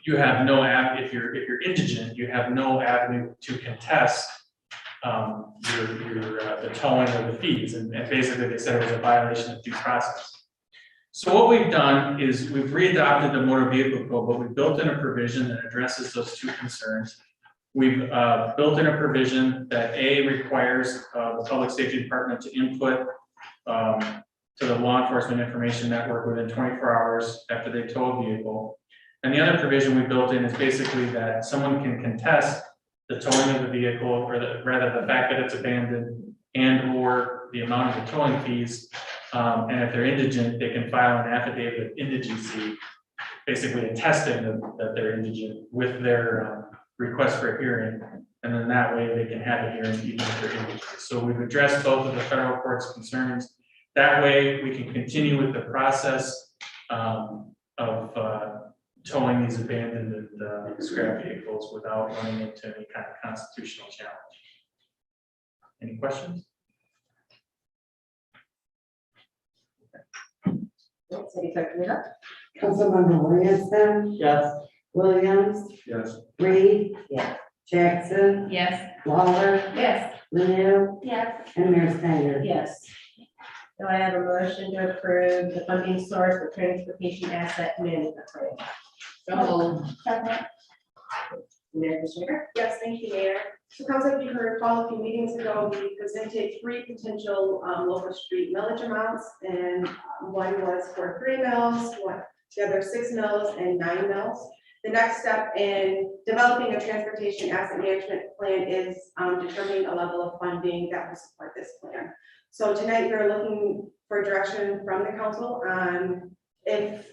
you have no if you're indigent, you have no avenue to contest the towing of the fees, and basically they said it was a violation of due process. So what we've done is we've readopted the motor vehicle code, but we've built in a provision that addresses those two concerns. We've built in a provision that requires the public safety department to input to the law enforcement information network within 24 hours after they tow a vehicle. And the other provision we built in is basically that someone can contest the towing of the vehicle, or rather the fact that it's abandoned and or the amount of the towing fees. And if they're indigent, they can file an affidavit of indigency, basically attesting that they're indigent with their request for a hearing. And then that way they can have a hearing even if they're indigent. So we've addressed both of the federal court's concerns. That way we can continue with the process of towing these abandoned and scrap vehicles without running into any kind of constitutional challenge. Any questions? City Clerk Domingo? Councilmember Williamson, Yes. Williams, Yes. Reed, Yes. Jackson, Yes. Lawler, Yes. Lanu, Yes. and Mayor Snyder. Yes. Do I have a motion to approve the funding source for transportation asset management plan? Second. Mayor Snyder? Yes, thank you, Mayor. So council, if you can recall a few meetings ago, we presented 3 potential local street millage amounts, and one was for 3 mills, the other 6 mills, and 9 mills. The next step in developing a transportation asset management plan is determining a level of funding that will support this plan. So tonight you're looking for direction from the council on if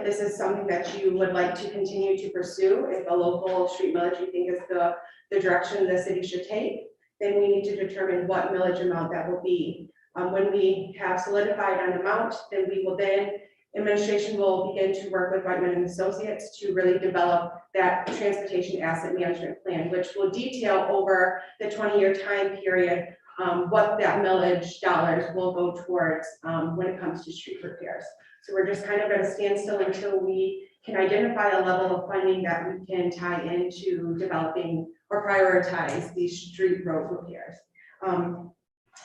this is something that you would like to continue to pursue, if a local street millage you think is the direction the city should take, then we need to determine what millage amount that will be. When we have solidified an amount, then administration will begin to work with Whiteman and Associates to really develop that transportation asset management plan, which will detail over the 20-year time period what that millage dollars will go towards when it comes to street repairs. So we're just kind of at a standstill until we can identify a level of funding that we can tie into developing or prioritize these street road repairs.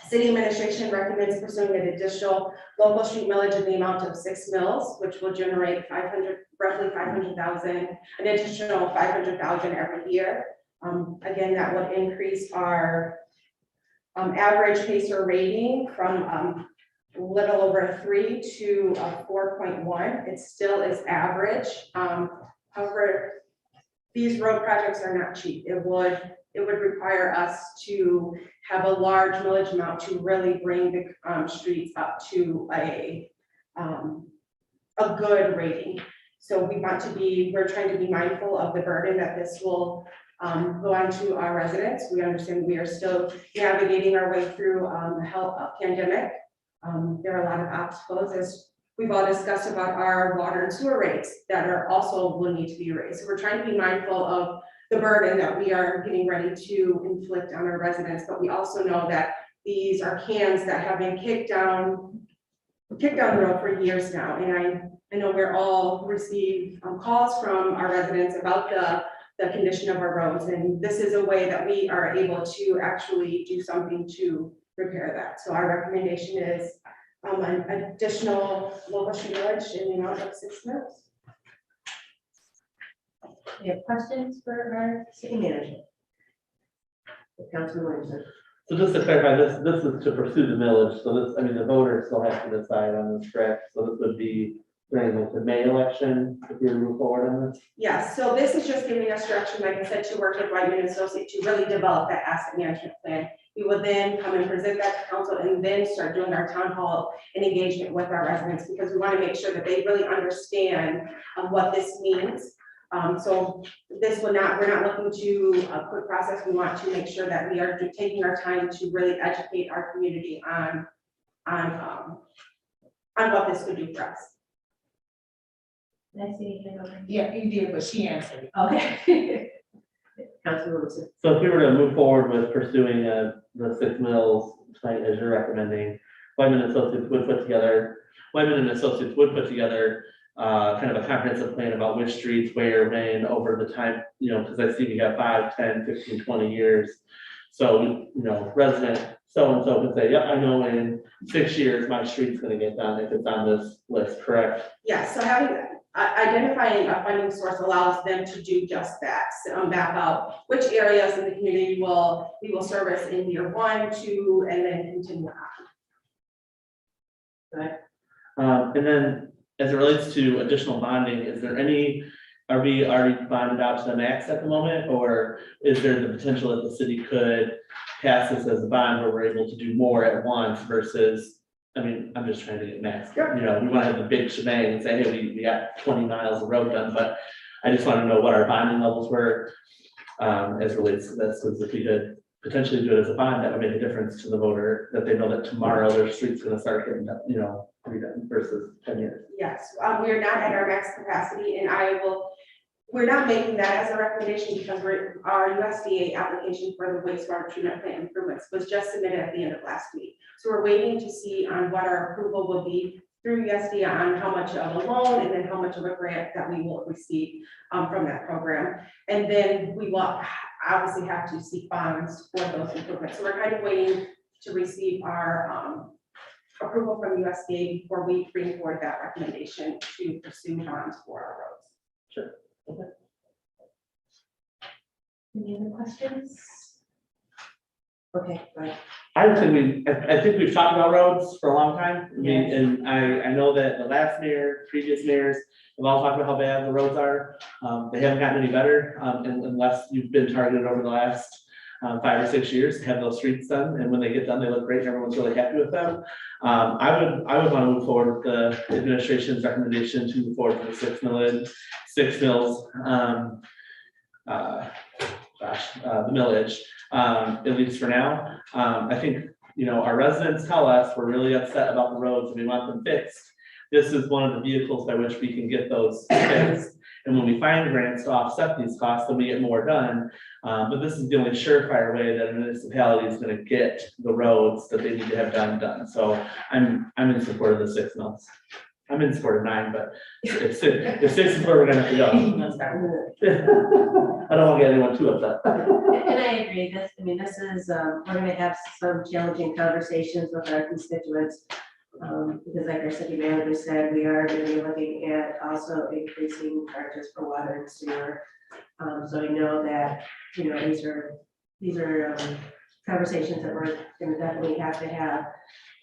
City administration recommends pursuing an additional local street millage in the amount of 6 mills, which will generate roughly 500,000, an additional 500,000 every year. Again, that would increase our average pacer rating from a little over a 3 to a 4.1. It still is average. However, these road projects are not cheap. It would require us to have a large millage amount to really bring the streets up to a good rating. So we're trying to be mindful of the burden that this will go on to our residents. We understand we are still navigating our way through the health pandemic. There are a lot of obstacles, as we've all discussed, about our water and sewer rates that are also will need to be raised. So we're trying to be mindful of the burden that we are getting ready to inflict on our residents, but we also know that these are cans that have been kicked down the road for years now. And I know we're all receive calls from our residents about the condition of our roads, and this is a way that we are able to actually do something to repair that. So our recommendation is an additional local millage in the amount of 6 mils. We have questions for our city manager? Councilman Williamson. So just to clarify, this is to pursue the millage, so this, I mean, the voters still have to decide on this, correct? So this would be during like the May election, if we move forward on this? Yes, so this is just giving us direction, like I said, to work with Whiteman and Associates to really develop that asset management plan. We will then come and present that to council and then start doing our town hall and engagement with our residents, because we want to make sure that they really understand what this means. So this we're not looking to a quick process. We want to make sure that we are taking our time to really educate our community on what this could do for us. I see you over. Yeah, you did, but she answered. Okay. Councilman Williamson. So if we were to move forward with pursuing the 6 mills tonight as you're recommending, Whiteman and Associates would put together kind of a comprehensive plan about which streets, where, when, over the time, you know, because I see we have 5, 10, 15, 20 years. So, you know, resident so-and-so can say, yeah, I know in 6 years, my street's gonna get done if it's on this list, correct? Yeah, so identifying a funding source allows them to do just that, map out which areas in the community we will service in year 1, 2, and then continue on. And then as it relates to additional bonding, is there any, are we already bonded out to the max at the moment? Or is there the potential that the city could pass this as a bond where we're able to do more at once versus, I mean, I'm just trying to get max. You know, we want to have the big shebang and say, hey, we got 20 miles of road done, but I just want to know what our bonding levels were as it relates to this, because if we could potentially do it as a bond, that would make a difference to the voter, that they know that tomorrow their street's gonna start getting done, you know, redone versus 10 years. Yes, we are not at our max capacity, and we're not making that as a recommendation because our USDA application for the wastewater treatment plant improvements was just submitted at the end of last week. So we're waiting to see on what our approval will be through USDA on how much of a loan and then how much of a grant that we will receive from that program. And then we will obviously have to seek bonds for those improvements. So we're kind of waiting to receive our approval from USDA before we bring forward that recommendation to pursue bonds for our roads. Sure. Okay. Any other questions? Okay, right. I think we've talked about roads for a long time. I mean, and I know that the last mayor, previous mayors have all talked about how bad the roads are. They haven't gotten any better unless you've been targeted over the last 5 or 6 years to have those streets done. And when they get done, they look great. And everyone's really happy with them. I would want to move forward with the administration's recommendation to move forward with the 6 mills. The millage, at least for now. I think, you know, our residents tell us we're really upset about the roads and we want them fixed. This is one of the vehicles by which we can get those fixed. And when we find grants to offset these costs, then we get more done. But this is the only surefire way that a municipality is going to get the roads that they need to have done. So I'm in support of the 6 mills. I'm in support of 9, but if 6 is where we're gonna have to go. I don't want to get anyone too upset. And I agree, this is, we're gonna have some challenging conversations with our constituents. Because like our city manager said, we are gonna be looking at also increasing charges for water and sewer. So we know that, you know, these are conversations that we're gonna definitely have to have.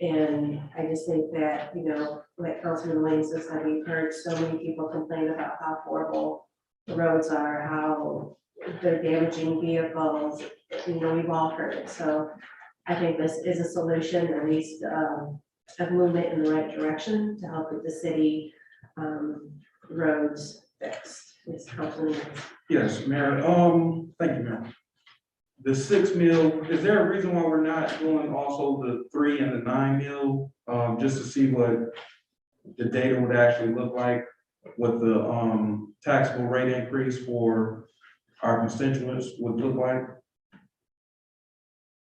And I just think that, you know, like Councilman Williams said, we've heard so many people complain about how horrible the roads are, how they're damaging vehicles, we've all heard it. So I think this is a solution, at least a movement in the right direction to help with the city roads fixed. It's Councilman. Yes, Mayor, thank you, Mayor. The $6 million, is there a reason why we're not doing also the 3 and the 9 million? Just to see what the data would actually look like, what the taxable rate increase for our constituents would look like?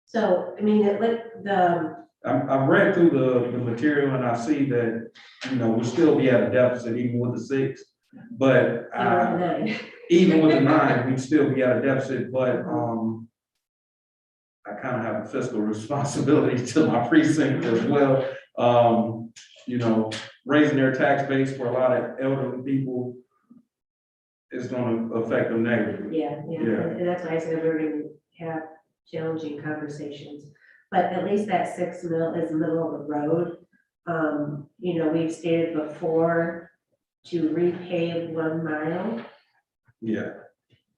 So, I mean, I've read through the material and I see that, we'll still be at a deficit even with the 6. But even with the 9, we'd still be at a deficit, but I kind of have a fiscal responsibility to my precinct as well. Raising their tax base for a lot of elderly people is going to affect them negatively. Yeah, and that's why I said we're gonna have challenging conversations. But at least that 6 million is middle of the road. We've stated before to repave 1 mile. Yeah.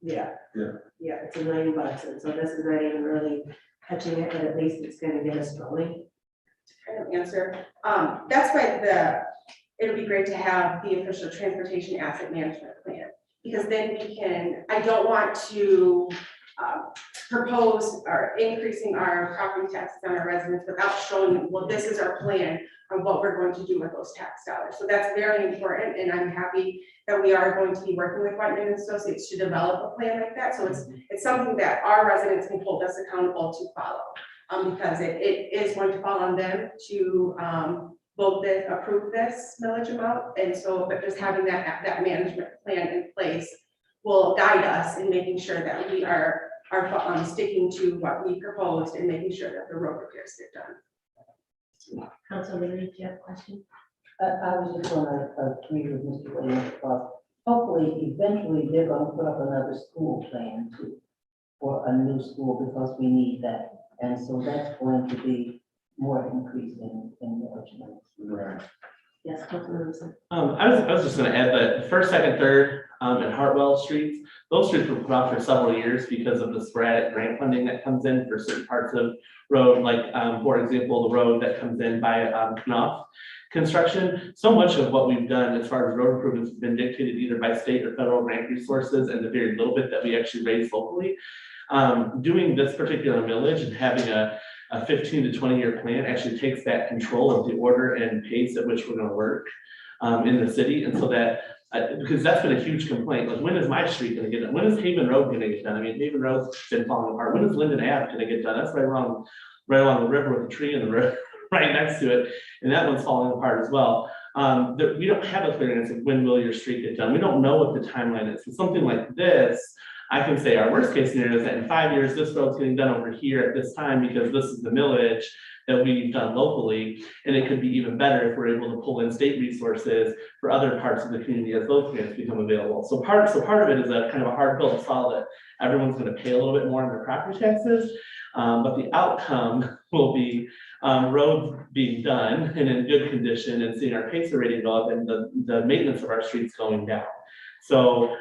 Yeah. Yeah. Yeah, it's $1 million, and so this is not even really touching it, but at least it's gonna get us going. Kind of answer. That's why it'll be great to have the official transportation asset management plan, because then we can, I don't want to propose or increasing our property taxes on our residents without showing, well, this is our plan on what we're going to do with those tax dollars. So that's very important, and I'm happy that we are going to be working with Whiteman and Associates to develop a plan like that. So it's something that our residents can hold us accountable to follow, because it is going to fall on them to approve this millage amount. And so, but just having that management plan in place will guide us in making sure that we are sticking to what we proposed and making sure that the road repairs get done. Councilman, do you have a question? I was just gonna agree with Mr. Williams, because hopefully, eventually, they're gonna put up another school plan too, for a new school, because we need that. And so that's going to be more increase in the original. Right. Yes, Councilman Wilson. I was just gonna add that the 1st, 2nd, 3rd, and Hartwell streets, those streets were put off for several years because of the sporadic grant funding that comes in for certain parts of road, like, for example, the road that comes in by Knopf construction. So much of what we've done as far as road improvements has been dictated either by state or federal grant resources, and the very little bit that we actually raise locally. Doing this particular millage and having a 15 to 20 year plan actually takes that control of the order and pace at which we're going to work in the city. And so that, because that's been a huge complaint, like, when is my street going to get done? When is Haven Road going to get done? I mean, Haven Road's been falling apart. When is Linden Ave going to get done? That's right along the river with a tree in the river right next to it. And that one's falling apart as well. We don't have a clear answer, when will your street get done? We don't know what the timeline is. So something like this, I can say our worst case scenario is that in 5 years, this road's getting done over here at this time, because this is the millage that we've done locally. And it could be even better if we're able to pull in state resources for other parts of the community as those grants become available. So part of it is a kind of a hard pill to swallow, that everyone's going to pay a little bit more on their property taxes. But the outcome will be roads being done and in good condition, and seeing our pacer rating go up, and the maintenance of our streets going down. So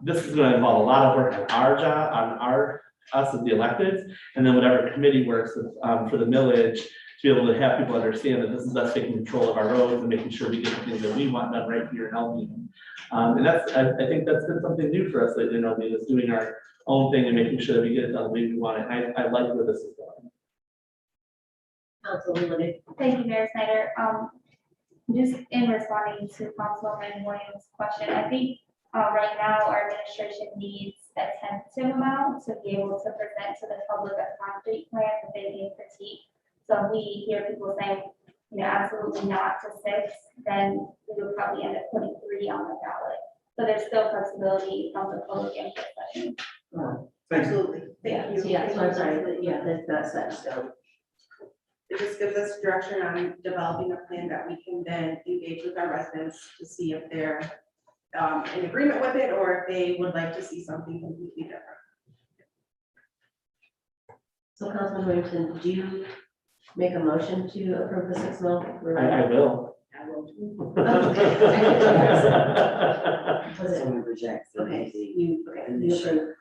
this is going to involve a lot of work on our job, us as the electeds, and then whatever committee works with, for the millage, to be able to have people understand that this is us taking control of our roads and making sure we get the things that we want done right here in Albion. And I think that's been something new for us lately in Albion, is doing our own thing and making sure that we get it done the way we want it. I like where this is going. Councilman Lily. Thank you, Mayor Snyder. Just in responding to Councilman Williams' question, I think right now our administration needs a tentative amount to be able to present to the public a concrete plan that they can critique. So if we hear people saying, absolutely not to 6, then we would probably end up putting 3 on the ballot. So there's still flexibility from the public input session. Absolutely. Thank you. Yeah, so I'm sorry, yeah, that's set in stone. It just gives us direction on developing a plan that we can then engage with our residents to see if they're in agreement with it, or if they would like to see something completely different. So Councilman Williamson, did you make a motion to approve the 6 million? I will. I will. Was it? Someone rejects. it. Okay, you approve.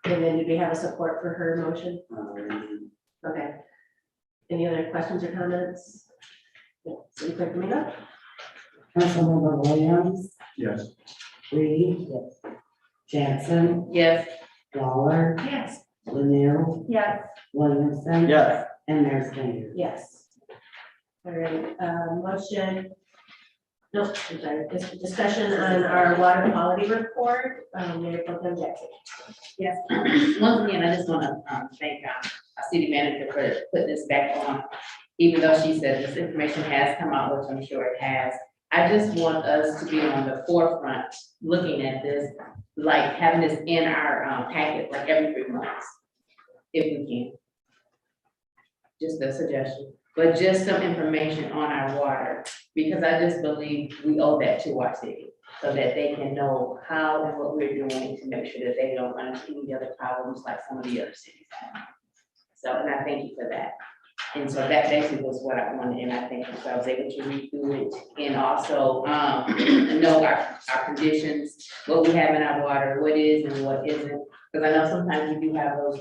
And then do we have a support for her motion? Okay. Any other questions or comments? Yeah, City Clerk Domingo? Councilmember Williams, Yes. Reed. Yes. Jansen, Yes. Lawler, Yes. Lanu, Yes, Williamson. Yes. And Mayor Snyder. Yes. All right, motion. No, I'm sorry, discussion on our water quality report, Mayor Pro Tem Jackson. Yes. Once again, I just want to thank our city manager for putting this back on. Even though she said this information has come out, which I'm sure it has. I just want us to be on the forefront, looking at this, like having this in our packet, like every 3 months, if we can. Just a suggestion, but just some information on our water, because I just believe we owe that to our city, so that they can know how and what we're doing to make sure that they don't run into any other problems like some of the other cities have. So, and I thank you for that. And so that basically was what I wanted, and I think so I was able to read through it and also know our conditions, what we have in our water, what is and what isn't. Because I know sometimes we do have those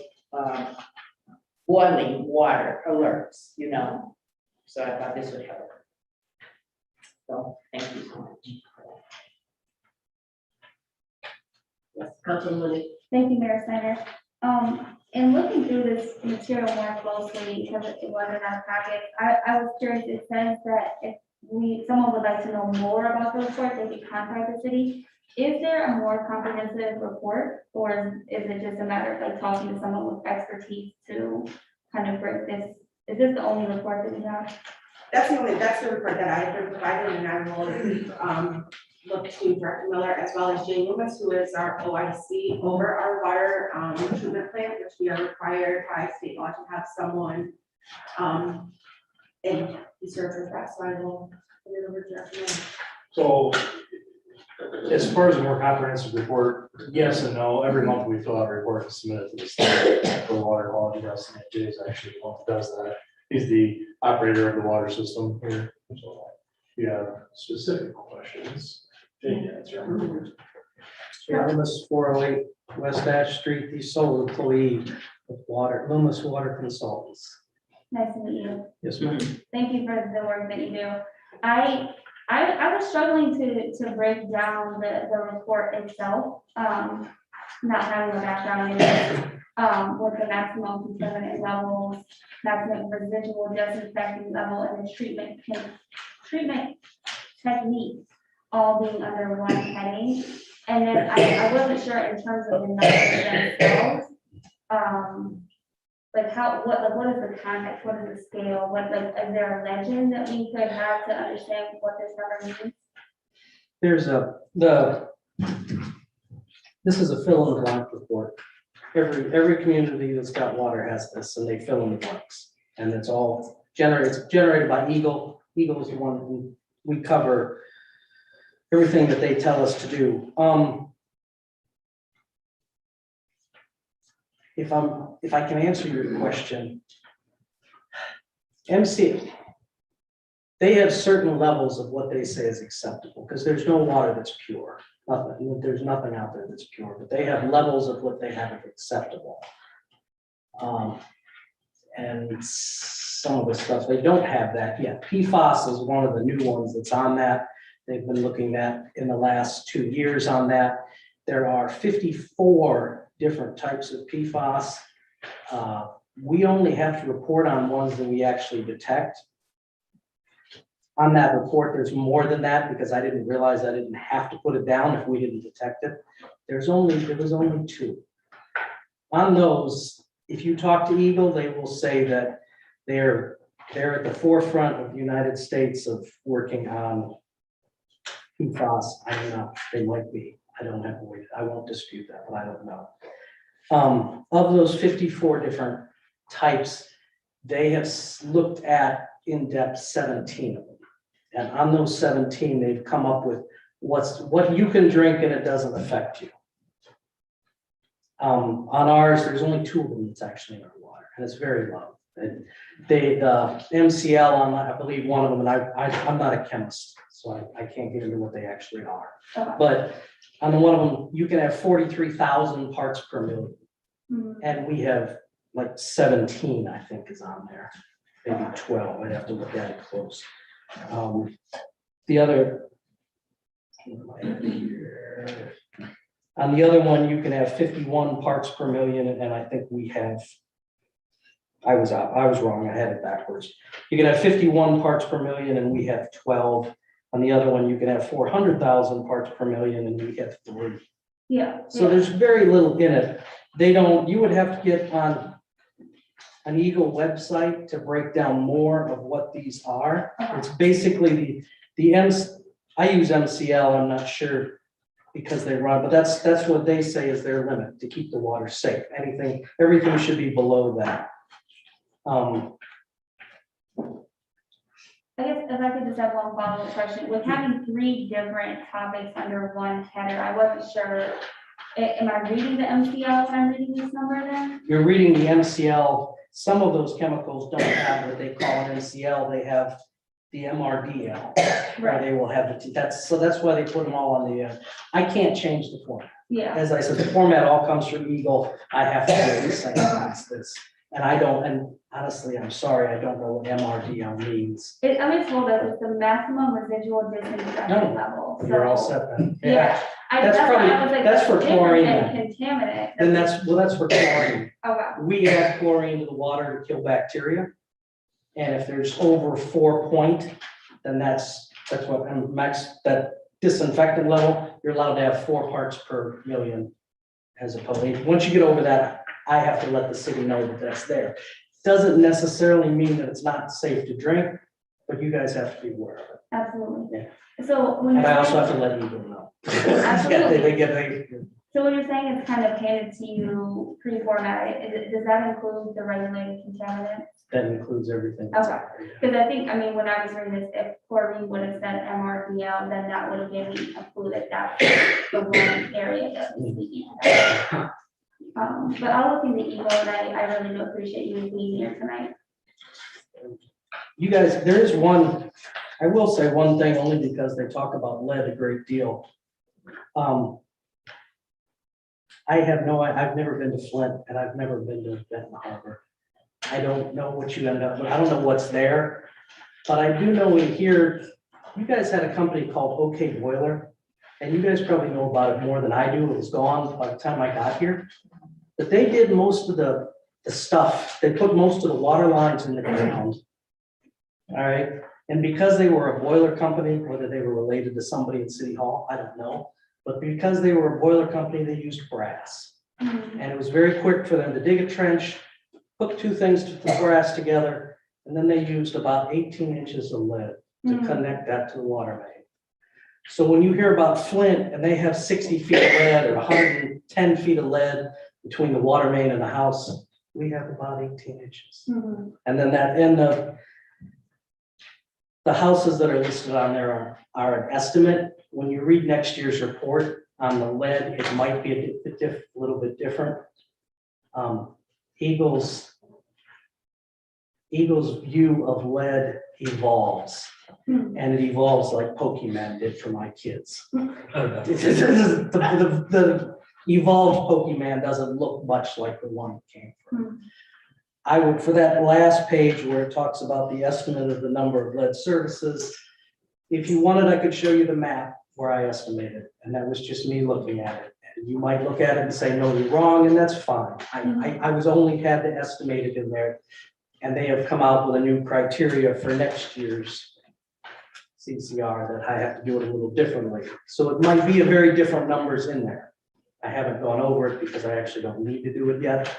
boiling water alerts, you know. So I thought this would help. So thank you so much. Yes, Councilwoman. thank you, Mayor Snyder. In looking through this material more closely, because it wasn't our packet, I was curious, it says that if someone would like to know more about the report, they could contact the city. Is there a more comprehensive report, or is it just a matter of like talking to someone with expertise to kind of break this? Is this the only report that we have? That's the report that I have been provided, and I will look to Director Miller as well as Jay Loomis, who is our OIC over our water treatment plant, which we are required by state law to have someone and he serves as that, so I will put it over to Director Miller. So as far as a more comprehensive report, yes and no. Every month we fill out a report and submit it to the state for water quality estimate. Jay is actually the one that does that. He's the operator of the water system here. So if you have specific questions, Jay can answer. Loomis 408 West Ash Street, the sole employee of Loomis Water Consultants. Nice to meet you. Yes, ma'am. Thank you for the work that you do. I was struggling to break down the report itself, not having a background in it, with the maximum contaminant levels, maximum residual disinfecting level, and the treatment techniques all being under one heading. And then I wasn't sure in terms of the numbers themselves, like what is the context, what is the scale, is there a legend that we could have to understand what this number means? This is a fill in the blank report. Every community that's got water has this, and they fill in the blanks. And it's all generated by Eagle. Eagle is the one who we cover everything that they tell us to do. If I can answer your question, MC, they have certain levels of what they say is acceptable, because there's no water that's pure. There's nothing out there that's pure, but they have levels of what they have as acceptable. And some of the stuff, they don't have that yet. PFAS is one of the new ones that's on that. They've been looking at in the last 2 years on that. There are 54 different types of PFAS. We only have to report on ones that we actually detect. On that report, there's more than that, because I didn't realize I didn't have to put it down if we didn't detect it. There was only 2. On those, if you talk to Eagle, they will say that they're at the forefront of the United States of working on PFAS. I don't know, they might be. I don't have a way, I won't dispute that, but I don't know. Of those 54 different types, they have looked at in depth 17 of them. And on those 17, they've come up with what you can drink and it doesn't affect you. On ours, there's only 2 of them that's actually in our water, and it's very low. The MCL on, I believe, one of them, and I'm not a chemist, so I can't get into what they actually are. Okay. But on one of them, you can have 43,000 parts per million. Mhm. And we have like 17, I think, is on there, maybe 12, I'd have to look at it close. The other. On the other one, you can have 51 parts per million, and I think we have, I was wrong, I had it backwards. You can have 51 parts per million and we have 12. On the other one, you can have 400,000 parts per million and we have 3. Yeah. So there's very little in it. You would have to get on an Eagle website to break down more of what these are. It's basically I use MCL, I'm not sure because they run, but that's what they say is their limit to keep the water safe. Everything should be below that. I guess if I could just have one follow-up question, with having 3 different topics under one header, I wasn't sure, am I reading the MCL when I'm reading this number then? You're reading the MCL, some of those chemicals don't have what they call an MCL, they have the MRDL. Where they will have that's why they put them all on the, I can't change the format. Yeah. As I said, the format all comes from Eagle, I have to do the same as this. And honestly, I'm sorry, I don't know what MRDL means. I'm told that it's the maximum residual disinfection level. You're all So, set then. yeah. That's why probably, I was like, that's for different chlorine than then. Contaminant. Then that's for chlorine. Okay. We add chlorine to the water to kill bacteria. And if there's over 4 point, then that's what that disinfectant level, you're allowed to have 4 parts per million as opposed. Once you get over that, I have to let the city know that that's there. Doesn't necessarily mean that it's not safe to drink, but you guys have to be aware of it. Absolutely. Yeah. So when And you're I also saying- have to let you know. Absolutely. So when you're saying it's kind of handed to you pre-formatted, does that include the regulated contaminants? That includes everything. Okay, because I think, when I was reading this, if chlorine would have said MRBL, then that would have maybe included that, the one area that was speaking. But I'll look into Eagle, and I really do appreciate you being here tonight. You guys, there is one, I will say one thing only because they talk about lead a great deal. I've never been to Flint and I've never been to Benton Harbor. I don't know what you end up with. I don't know what's there, but I do know in here, you guys had a company called OK Boiler, and you guys probably know about it more than I do. It was gone by the time I got here. But they did most of the stuff. They put most of the water lines in the ground. All right. And because they were a boiler company, whether they were related to somebody in City Hall, I don't know. But because they were a boiler company, they used brass. And it was very quick for them to dig a trench, hook 2 things to the brass together, and then they used about 18 inches of lead to connect that to the water main. So when you hear about Flint and they have 60 feet of lead or 110 feet of lead between the water main and the house, we have about 18 inches. And then the houses that are listed on there are an estimate. When you read next year's report on the lead, it might be a little bit different. Eagle's view of lead evolves, and it evolves like Pokemon did for my kids. The evolved Pokemon doesn't look much like the one that came from. I would, for that last page where it talks about the estimate of the number of lead services, if you wanted, I could show you the map where I estimated, and that was just me looking at it. And you might look at it and say, no, you're wrong, and that's fine. I was only had to estimate it in there, and they have come out with a new criteria for next year's CCR that I have to do it a little differently. So it might be a very different numbers in there. I haven't gone over it because I actually don't need to do it yet.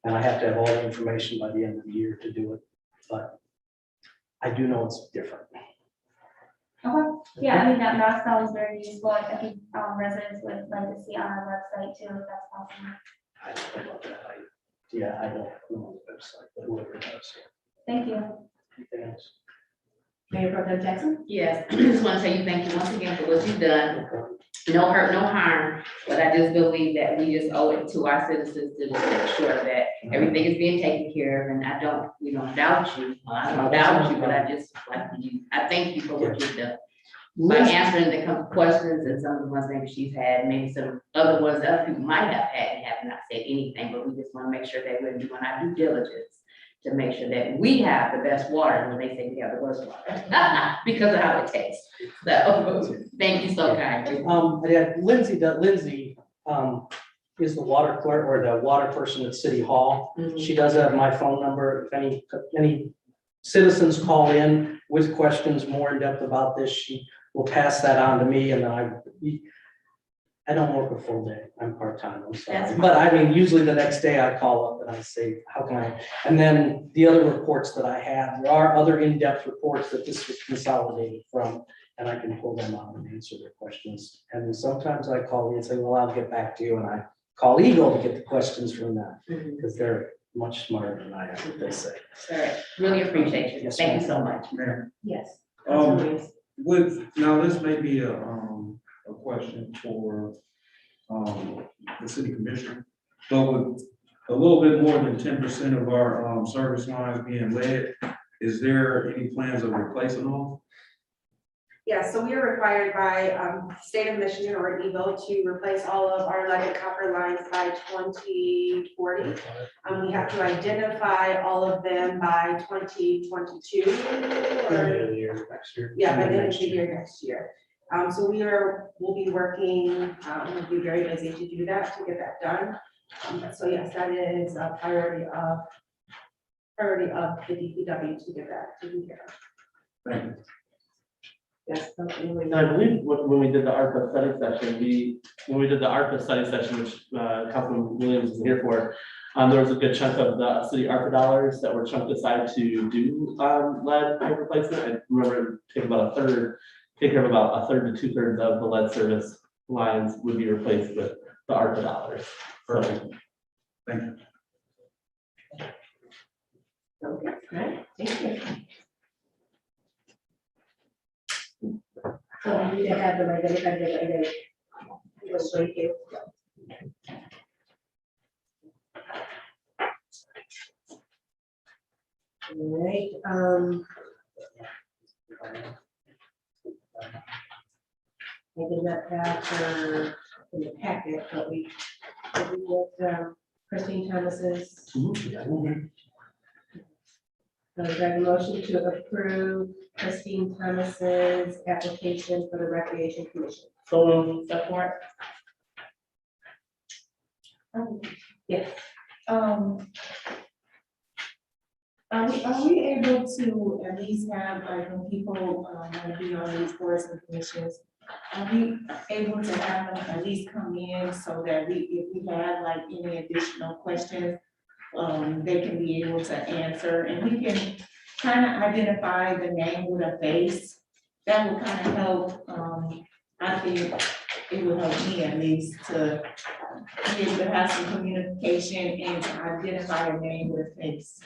And I have to have all the information by the end of the year to do it, but I do know it's different. Okay, yeah, that sounds very useful. I think residents would like to see on our website too, if that's possible. I don't know about that. I don't know the website, but whoever does. Thank you. Anything else? Mayor Pro Tem Jackson? Yes, I just want to tell you thank you once again for what you've done. No hurt, no harm, but I just believe that we just owe it to our citizens to make sure that everything is being taken care of, and we don't doubt you. Well, I don't doubt you, but I just like you, I thank you for what you've done. By answering the questions and some of the ones maybe she's had, maybe some other ones that other people might have had and have not said anything, but we just want to make sure that we're doing our due diligence to make sure that we have the best water when they say we have the worst water, because of how it tastes. So, thank you so kindly. Yeah, Lindsay, is the water clerk or the water person at City Hall. She does have my phone number. If any citizens call in with questions more in depth about this, she will pass that on to me, and I don't work a full day. I'm part-time, I'm sorry. But I mean, usually the next day I call up and I say, how can I? And then the other reports that I have, there are other in-depth reports that this was consolidated from, and I can pull them out and answer their questions. And sometimes I call you and say, well, I'll get back to you, and I call Eagle to get the questions from them, because they're much smarter than I am, what they say. All right, really appreciate you. Yes, Thank ma'am. you so much. Yes. Now this may be a question for, the city commissioner, but with a little bit more than 10% of our, service lines being lead, is there any plans of replacing them? Yeah, so we are required by state of Michigan or EVO to replace all of our lead and copper lines by 2040. We have to identify all of them by 2022. Next year. Yeah, by the end of the year next year. So we'll be working, we'll be very busy to do that, to get that done. So yes, that is a priority of the DPW to get that taken care of. Thank you. Yes. And I believe when we did the ARPA study session, which Councilman Williams is here for, there was a good chunk of the city ARPA dollars that were chunked aside to do lead pipe replacement. I remember taking about take care of about a third to 2/3 of the lead service lines would be replaced with the ARPA dollars. Perfect. Thank you. Okay, all right, thank you. So we did have the regular. Thank you. All right, I did not have in the packet, but we with Christine Thomas's. So I got a motion to approve Christine Thomas's application for the Recreation Commission. So, support. Yes. Are we able to at least have, like, when people, want to be on these boards and commissions, are we able to have them at least come in so that if we have like any additional questions, they can be able to answer, and we can kind of identify the name with a face? That would kind of help, I think it would help me at least to be able to have some communication and to identify a name with a face.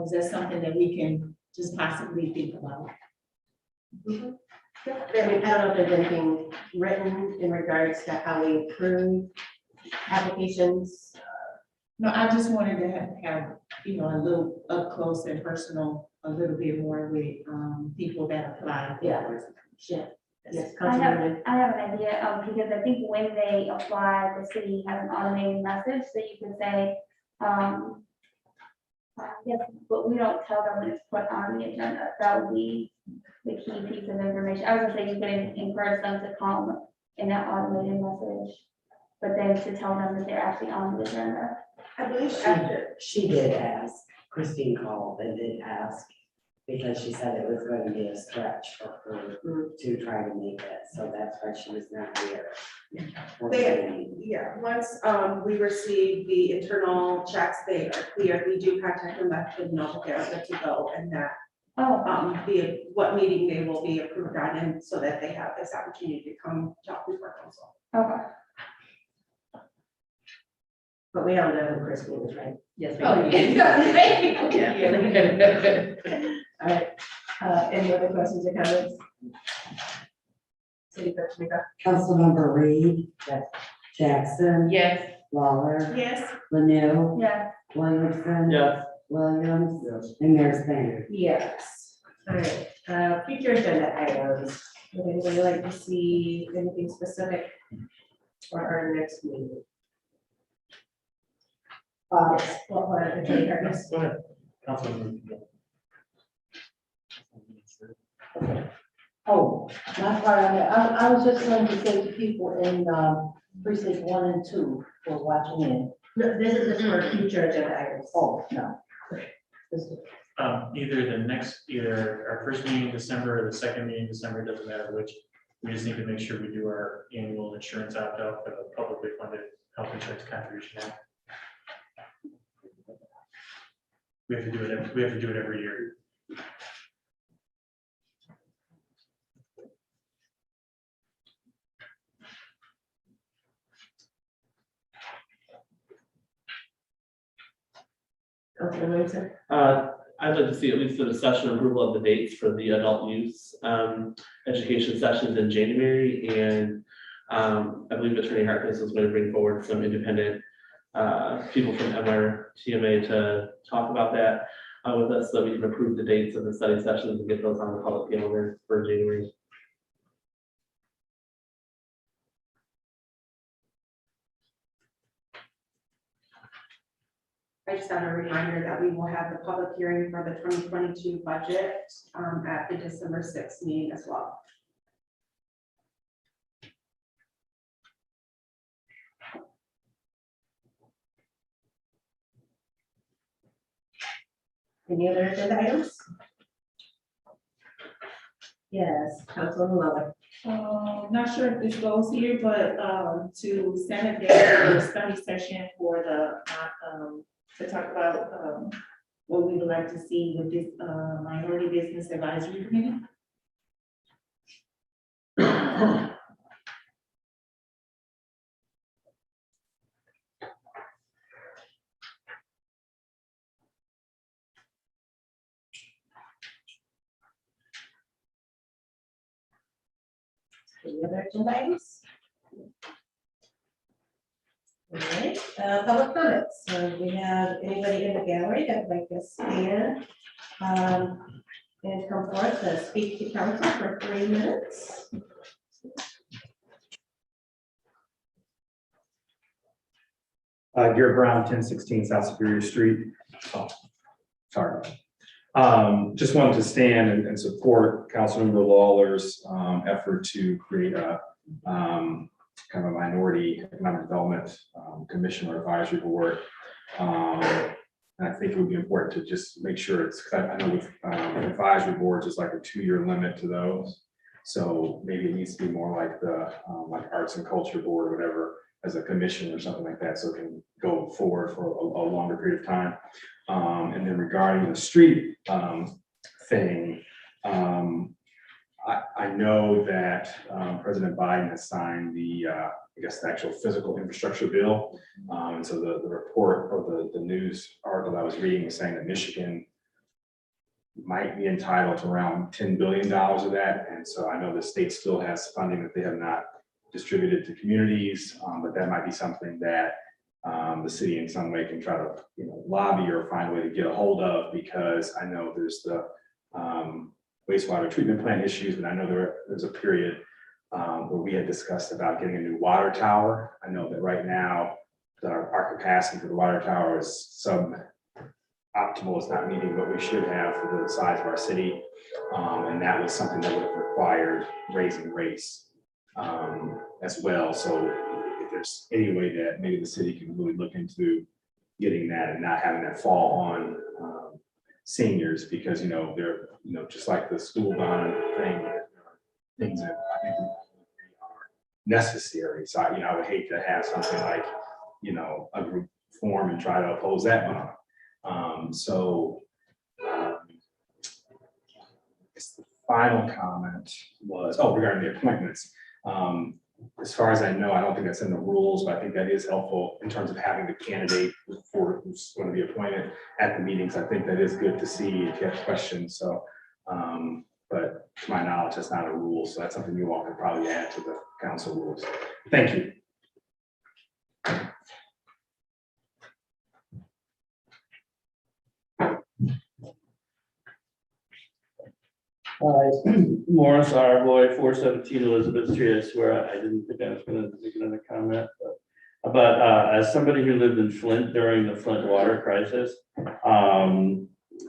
Is that something that we can just possibly think about? I mean, I don't know if there's anything written in regards to how we approve applications. No, I just wanted to have, a little up close and personal, a little bit more with, people that apply. Yeah. Yes, I have Councilwoman. an idea, because I think when they apply, the city has an automated message, so you can say, yes, but we don't tell them when it's put on the agenda. That would be the key piece of information. I was gonna say you could encourage them to come in that automated message, but then to tell them that they're actually on the agenda. I believe She did ask, Christine called and did ask, because she said it was going to be a stretch for her to try to make it, so that's why she was not here. Once we receive the internal checks, they are clear, we do contact them, let them know that they're good to go, and that what meeting they will be approved on, and so that they have this opportunity to come talk with our council. Okay. But we all know who Christine is, right? Yes. Oh, yeah. All right, Any other questions or comments? City Clerk Tamika? Councilmember Reed. Yes. Jackson. Yes. Lawler. Yes. Lanu. Yeah, Williamson. Yes. Williams. Yes. And Mayor Snyder. Yes. All right, future agenda items. Would anybody like to see anything specific for our next meeting? Yes, what, Attorney Harkness? Go ahead. Councilman. Oh, my part on that, I was just going to say to people in, precinct 1 and 2 who are watching in. No, this is just for future agenda items. Oh, no. This is- Either our first meeting in December or the second meeting in December, doesn't matter which. We just need to make sure we do our annual insurance opt-out for the publicly funded health insurance contribution. Act. We have to do it every year. Councilman Williamson? I'd like to see at least the discussion and approval of the dates for the adult use education sessions in January. And I believe Attorney Harkness is going to bring forward some independent people from MRTMA to talk about that with us, so that we can approve the dates of the study sessions and get those on the public calendar for January. I just have a reminder that we will have the public hearing for the 2022 budget at the December 6th meeting as well. Any other agenda items? Yes, Councilman Lawler. Not sure if this goes here, but, to set a date for the study session for the, to talk about, what we would like to see with this, minority business advisory committee. Any other agenda items? All right, public comments. Do we have anybody in the gallery that would like to stand and come forward to speak to council for 3 minutes? Garrett Brown, 1016 South Superior Street. Oh, sorry. Just wanted to stand and support Councilmember Lawler's effort to create a kind of a minority economic development commission or advisory board. And I think it would be important to just make sure it's, I know with advisory boards, it's like a 2-year limit to those. So maybe it needs to be more like the like arts and culture board or whatever, as a commission or something like that, so it can go forward for a longer period of time. And then regarding the street thing, I know that President Biden has signed the, I guess, the actual physical infrastructure bill. And so the report or the news article I was reading was saying that Michigan might be entitled to around $10 billion of that. And so I know the state still has funding that they have not distributed to communities, but that might be something that the city in some way can try to, lobby or find a way to get a hold of, because I know there's the wastewater treatment plant issues, and I know there's a period where we had discussed about getting a new water tower. I know that right now our capacity for the water tower is sub-optimal. It's not meeting what we should have for the size of our city, and that was something that would have required raising rates as well. So if there's any way that maybe the city can really look into getting that and not having that fall on seniors, because they're just like the school bond thing, things that I think are necessary. So I would hate to have something like a group form and try to oppose that one. The final comment was regarding the appointments. As far as I know, I don't think that's in the rules, but I think that is helpful in terms of having the candidate who's going to be appointed at the meetings. I think that is good to see if you have questions. So But to my knowledge, that's not a rule, so that's something you all could probably add to the council rules. Thank you. Morris R. Boy, 417 Elizabeth Street. I swear I didn't think I was going to make another comment, but as somebody who lived in Flint during the Flint water crisis,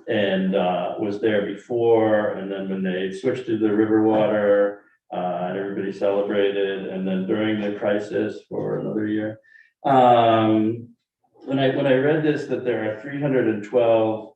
and was there before, and then when they switched to the river water, and everybody celebrated, and then during the crisis for another year. When I read this, that there are 312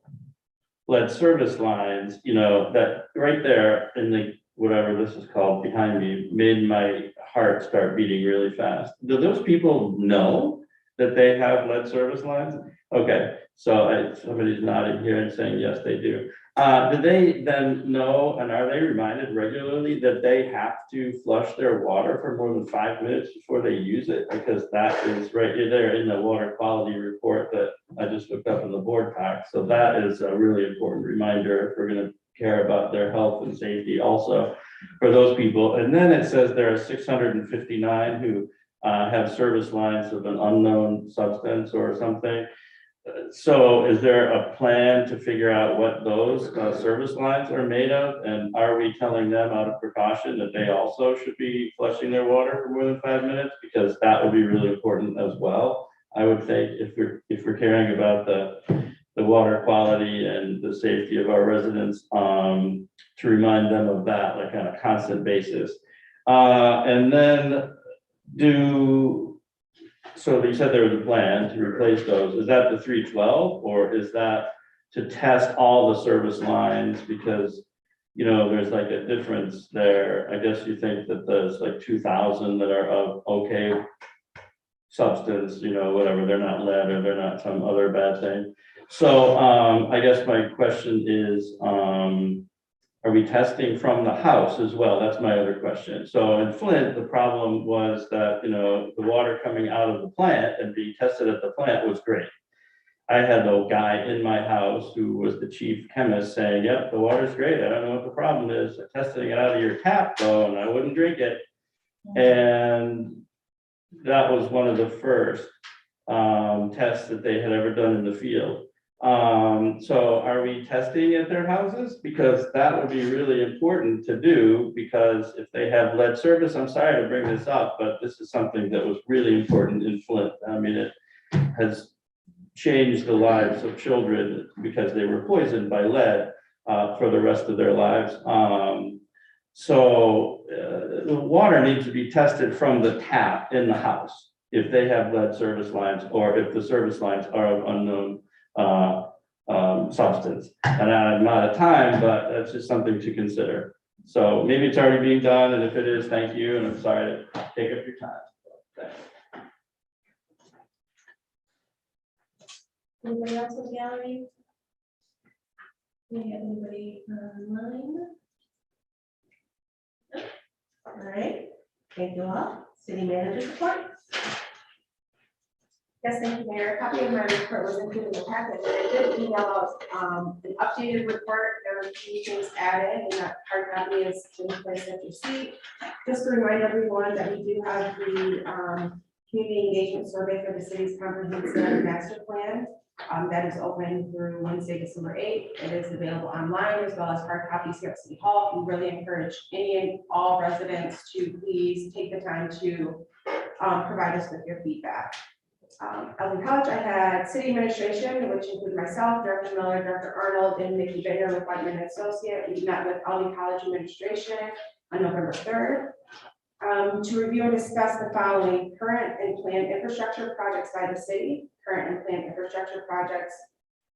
lead service lines, you know, that right there in the, whatever this is called behind me, made my heart start beating really fast. Do those people know that they have lead service lines? Okay, so somebody's nodding here and saying, yes, they do. Do they then know, and are they reminded regularly that they have to flush their water for more than 5 minutes before they use it? Because that is right there in the water quality report that I just looked up in the board pack. So that is a really important reminder if we're going to care about their health and safety also for those people. And then it says there are 659 who have service lines of an unknown substance or something. So is there a plan to figure out what those service lines are made of? And are we telling them out of precaution that they also should be flushing their water for more than 5 minutes? Because that would be really important as well. I would think if we're caring about the water quality and the safety of our residents, to remind them of that like on a constant basis. And then so you said there was a plan to replace those. Is that the 312 or is that to test all the service lines? Because, you know, there's like a difference there. I guess you think that there's like 2,000 that are of okay substance, you know, whatever, they're not lead or they're not some other bad thing. So I guess my question is, are we testing from the house as well? That's my other question. So in Flint, the problem was that, you know, the water coming out of the plant and being tested at the plant was great. I had a guy in my house who was the chief chemist saying, yep, the water's great. I don't know what the problem is. I'm testing it out of your tap though, and I wouldn't drink it. And that was one of the first tests that they had ever done in the field. So are we testing at their houses? Because that would be really important to do, because if they have lead service, I'm sorry to bring this up, but this is something that was really important in Flint. I mean, it has changed the lives of children because they were poisoned by lead for the rest of their lives. So the water needs to be tested from the tap in the house if they have lead service lines or if the service lines are of unknown substance. And I'm out of time, but that's just something to consider. So maybe it's already being done, and if it is, thank you, and I'm sorry to take up your time. Thanks. Anybody else in the gallery? Do we have anybody online? All right, thank you all. City manager's report. Yes, thank you, Mayor. A copy of my report was included in the packet, but I did email out an updated report. There were a few things added, and that hard copy is in place at your seat. Just to remind everyone that we do have the community engagement survey for the city's comprehensive master plan. That is open through Wednesday, December 8th. It is available online as well as hard copies here at City Hall. We really encourage any and all residents to please take the time to provide us with your feedback. Albion College, I had city administration, which included myself, Director Miller, Director Arnold, and Nikki Bittner with Whiteman Associate. We met with Albion College administration on November 3rd to review and discuss the following: current and planned infrastructure projects by the city, current and planned infrastructure projects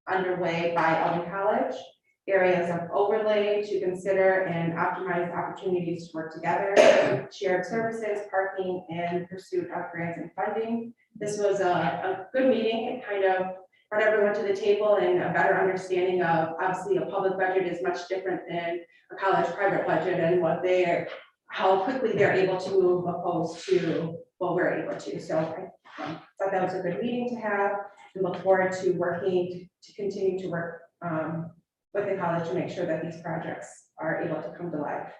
underway by Albion College, areas of overlay to consider and optimize opportunities to work together, shared services, parking, and pursuit of grants and funding. This was a good meeting. It kind of brought everyone to the table and a better understanding of, obviously, a public budget is much different than a college private budget and how quickly they're able to move opposed to what we're able to. So I thought that was a good meeting to have and look forward to working to continue to work with the college to make sure that these projects are able to come to life.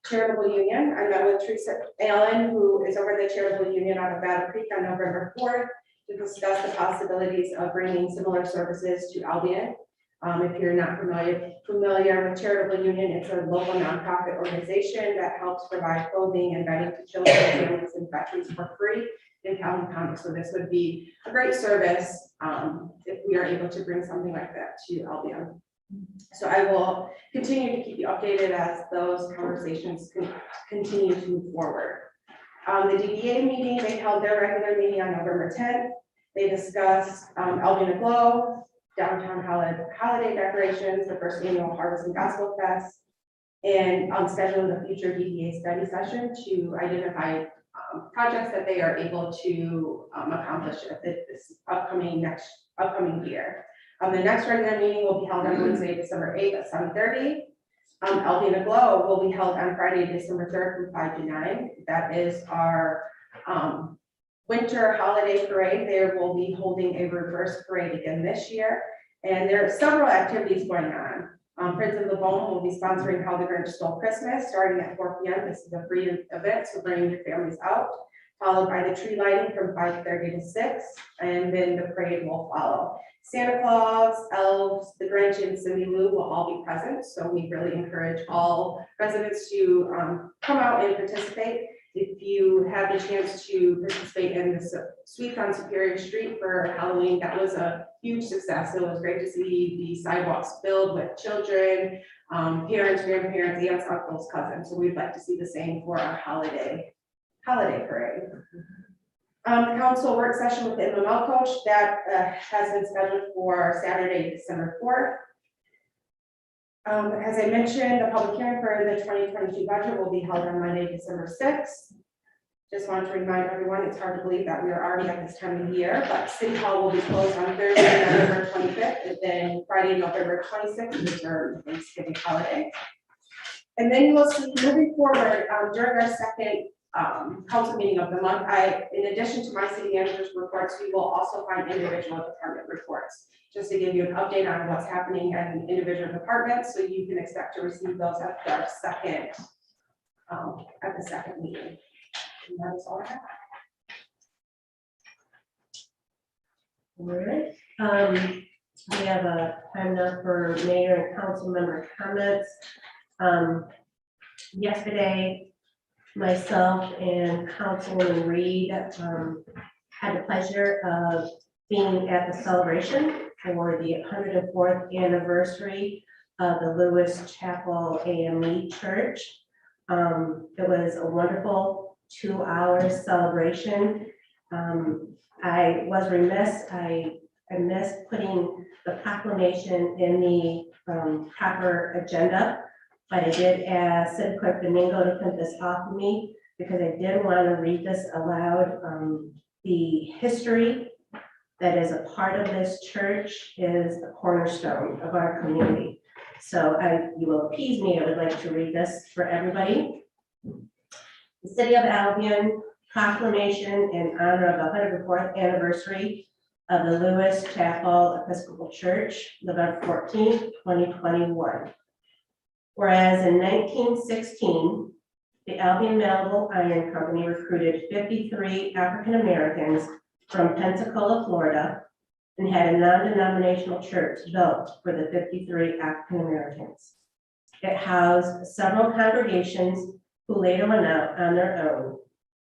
Charitable Union, I met with Teresa Allen, who is over the Charitable Union out of Battle Creek on November 4th to discuss the possibilities of bringing similar services to Albion. If you're not familiar with Charitable Union, it's a local nonprofit organization that helps provide clothing and bedding to children, families, and veterans for free in Calhoun County. So this would be a great service if we are able to bring something like that to Albion. So I will continue to keep you updated as those conversations continue to move forward. The DBA meeting, they held their regular meeting on November 10th. They discussed Albion Aglow, downtown holiday decorations, the first annual Harvest and Gospel Fest, and scheduling the future DBA study session to identify projects that they are able to accomplish at this upcoming year. The next regular meeting will be held on Wednesday, December 8th at 7:30. Albion Aglow will be held on Friday, December 3rd from 5 to 9. That is our winter holiday parade. They will be holding a reverse parade again this year. And there are several activities going on. Friends of the Bone will be sponsoring How the Grinch Stole Christmas starting at 4 p.m. This is a free event, so bring your families out. Followed by the tree lighting from 5:30 to 6, and then the parade will follow. Santa Claus, elves, the Grinch, and Cindy Lou will all be present, so we really encourage all residents to come out and participate. If you have the chance to participate in the Sweets on Superior Street for Halloween, that was a huge success. It was great to see the sidewalks filled with children, parents, grandparents, aunts, uncles, cousins. So we'd like to see the same for our holiday parade. The council work session with the MML coach that has been scheduled for Saturday, December 4th. As I mentioned, the public hearing for the 2022 budget will be held on Monday, December 6th. Just wanted to remind everyone, it's hard to believe that we are already at this time of the year, but City Hall will be closed on Thursday, November 25th, and then Friday, November 26th, is our Thanksgiving holiday. And then you will see moving forward during our second council meeting of the month, in addition to my city manager's reports, we will also find individual department reports, just to give you an update on what's happening at an individual department, so you can expect to receive those at our second, at the second meeting. And that's all I have. All right, we have a time now for mayor and council member comments. Yesterday, myself and Councilman Reed had the pleasure of being at the celebration for the 104th anniversary of the Lewis Chapel AME Church. It was a wonderful 2-hour celebration. I was remiss, I missed putting the proclamation in the proper agenda. But I did ask City Clerk Domingo to print this off of me because I did want to read this aloud. The history that is a part of this church is the cornerstone of our community. So you will appease me, I would like to read this for everybody. The City of Albion proclamation in honor of the 104th anniversary of the Lewis Chapel Episcopal Church, November 14th, 2021. Whereas in 1916, the Albion Malleable Iron Company recruited 53 African Americans from Pensacola, Florida, and had a non-denominational church built for the 53 African Americans. It housed several congregations who later went out on their own.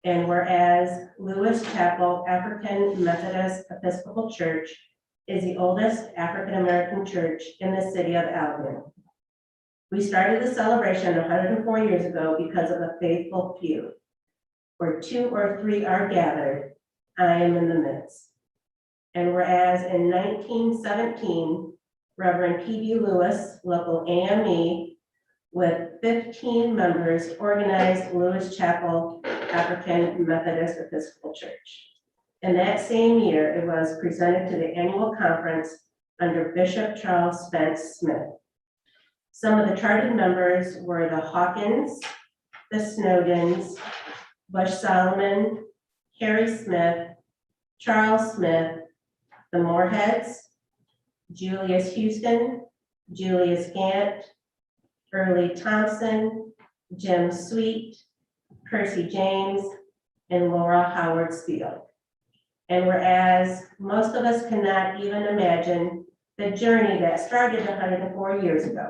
And whereas Lewis Chapel African Methodist Episcopal Church is the oldest African American church in the city of Albion. We started the celebration 104 years ago because of a faithful few. Where 2 or 3 are gathered, I am in the midst. And whereas in 1917, Reverend P.B. Lewis, local AME, with 15 members, organized Lewis Chapel African Methodist Episcopal Church. In that same year, it was presented to the annual conference under Bishop Charles Spence Smith. Some of the chartered members were the Hawkins, the Snowdens, Bush Solomon, Harry Smith, Charles Smith, the Moorheads, Julius Houston, Julius Gant, Early Thompson, Jim Sweet, Percy James, and Laura Howard Steele. And whereas most of us cannot even imagine the journey that started 104 years ago,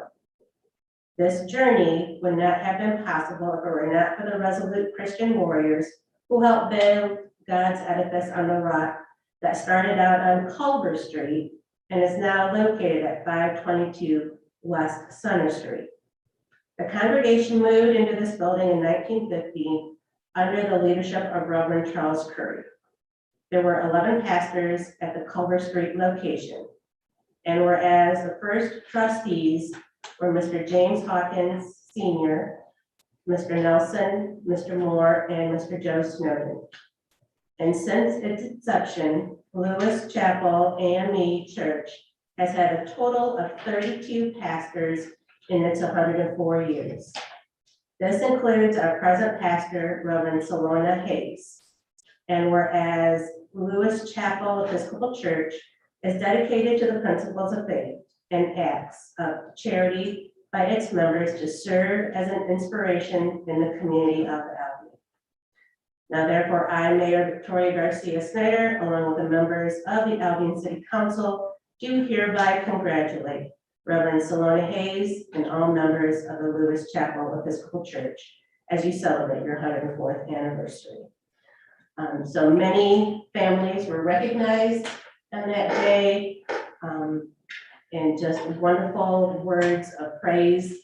this journey would not have been possible if it were not for the resolute Christian warriors who helped build God's edifice on the rock that started out on Culver Street and is now located at 522 West Center Street. The congregation moved into this building in 1950 under the leadership of Reverend Charles Curry. There were 11 pastors at the Culver Street location. And whereas the first trustees were Mr. James Hawkins Sr., Mr. Nelson, Mr. Moore, and Mr. Joe Snowden. And since its inception, Lewis Chapel AME Church has had a total of 32 pastors in its 104 years. This includes our present pastor, Reverend Salona Hayes. And whereas Lewis Chapel Episcopal Church is dedicated to the principles of faith and acts of charity by its members to serve as an inspiration in the community of Albion. Now therefore, I, Mayor Victoria Garcia Snyder, along with the members of the Albion City Council, do hereby congratulate Reverend Salona Hayes and all members of the Lewis Chapel Episcopal Church as you celebrate your 104th anniversary. So many families were recognized on that day, and just wonderful words of praise.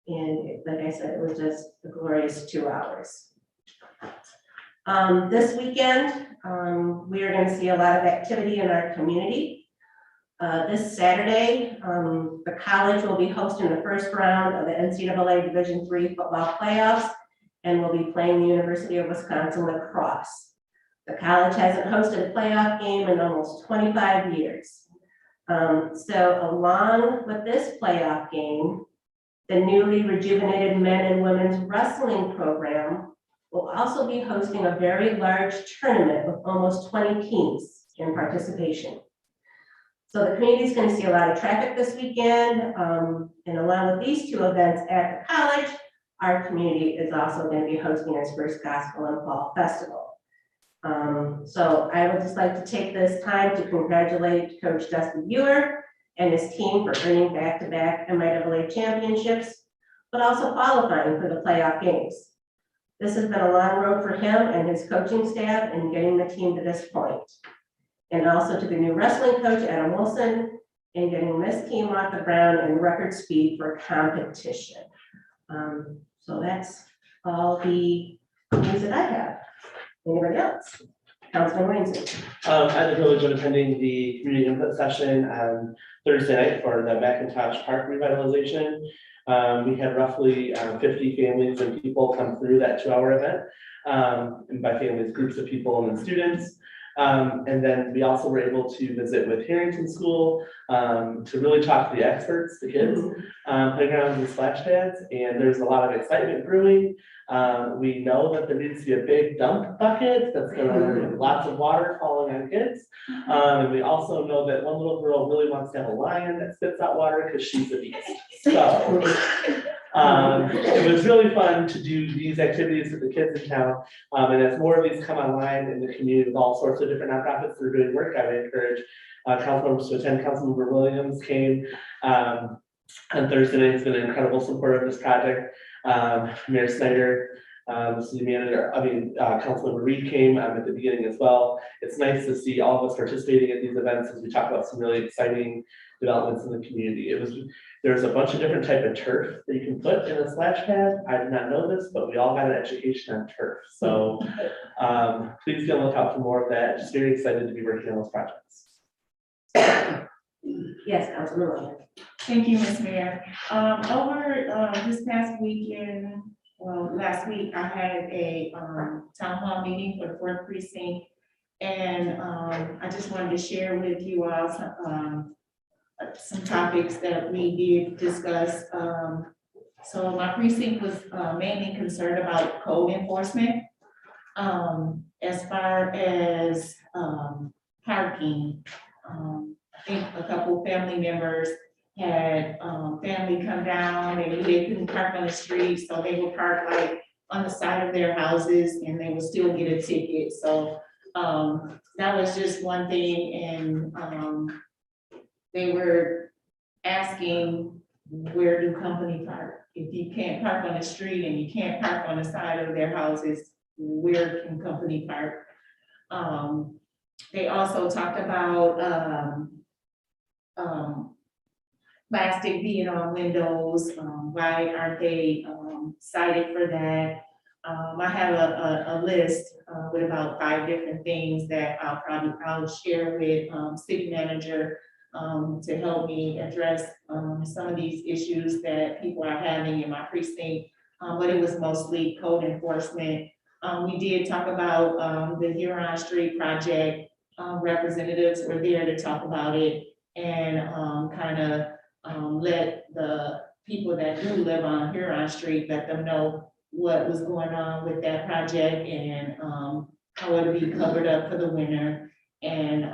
And like I said, it was just a glorious 2 hours. This weekend, we are going to see a lot of activity in our community. This Saturday, the college will be hosting the first round of the NCAA Division III football playoffs and will be playing the University of Wisconsin lacrosse. The college hasn't hosted a playoff game in almost 25 years. So along with this playoff game, the newly rejuvenated men and women's wrestling program will also be hosting a very large tournament with almost 20 teams in participation. So the community is going to see a lot of traffic this weekend, and along with these two events at the college, our community is also going to be hosting its first Gospel and Fall Festival. So I would just like to take this time to congratulate Coach Dustin Ewer and his team for earning back-to-back MIAA championships, but also qualifying for the playoff games. This has been a long road for him and his coaching staff in getting the team to this point. And also to the new wrestling coach, Adam Wilson, in getting this team off the ground in record speed for competition. So that's all the news that I have. Anybody else? Councilman Wayne. I had the privilege of attending the community input session on Thursday night for the Macintosh Park revitalization. We had roughly 50 families and people come through that 2-hour event. And by families, groups of people and then students. And then we also were able to visit with Harrington School to really talk to the experts, the kids, playgrounds and splash pads, and there's a lot of excitement brewing. We know that there needs to be a big dump bucket that's gonna have lots of water falling on kids. And we also know that one little girl really wants to have a lion that spits out water because she's a beast. So it was really fun to do these activities with the kids in town. And as more of these come online in the community with all sorts of different nonprofits that are doing work, I would encourage council members to attend. Councilmember Williams came on Thursday night. He's been an incredible supporter of this project. Mayor Snyder, the city manager, Councilmember Reed came at the beginning as well. It's nice to see all of us participating at these events as we talk about some really exciting developments in the community. There's a bunch of different type of turf that you can put in a splash pad. I did not know this, but we all got an education on turf. So please be on the lookout for more of that. Just very excited to be working on those projects. Yes, Councilman. Thank you, Ms. Mayor. Over this past weekend, well, last week, I had a town hall meeting for the 4th precinct. And I just wanted to share with you all some topics that we did discuss. So my precinct was mainly concerned about code enforcement. As far as parking, I think a couple family members had, family come down, they knew they couldn't park on the street, so they would park like on the side of their houses and they would still get a ticket, so, that was just one thing, and, they were asking, where do company park? If you can't park on the street and you can't park on the side of their houses, where can company park? They also talked about, plastic being on windows, why aren't they, cited for that? I have a list, with about 5 different things that I'll share with, city manager, to help me address, some of these issues that people are having in my precinct. But it was mostly code enforcement. We did talk about, the Huron Street project. Representatives were there to talk about it and, kind of, let the people that do live on Huron Street, let them know what was going on with that project and, how it would be covered up for the winter. And,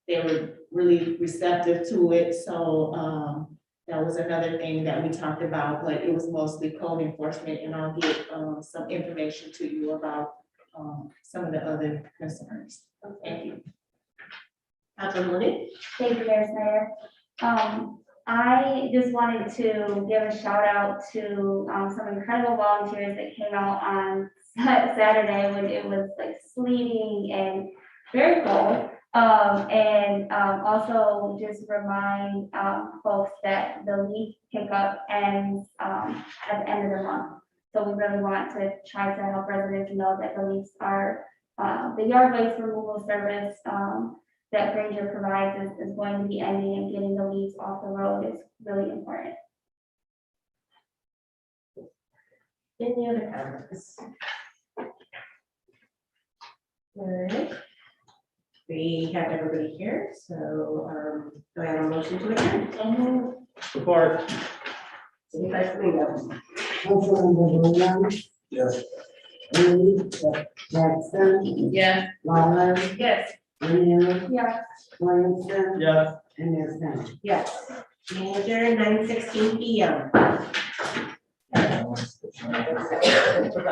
they were really receptive to it, so, that was another thing that we talked about, but it was mostly code enforcement, and I'll get, some information to you about, some of the other concerns. Thank you. Councilwoman, Thank you, Mayor Snyder. I just wanted to give a shout out to some incredible volunteers that came out on Saturday when it was like sleeting and very cold. Also just remind folks that the leaf pickup ends at the end of the month. So we really want to try to help residents know that the leaves are, the yard waste removal service that Granger provides is going to be ending, and getting the leaves off the road is really important. any other comments? All right. We have everybody here, so, do I have a motion to adjourn? Support. City Vice Mayor. Councilmember Williams, Yes. Reed, Jackson, Yes. Lawler, Yes. Lanier, Yeah. Williamson, Yes. and Mayor Snyder. Yes. Meeting adjourned 9:16 PM.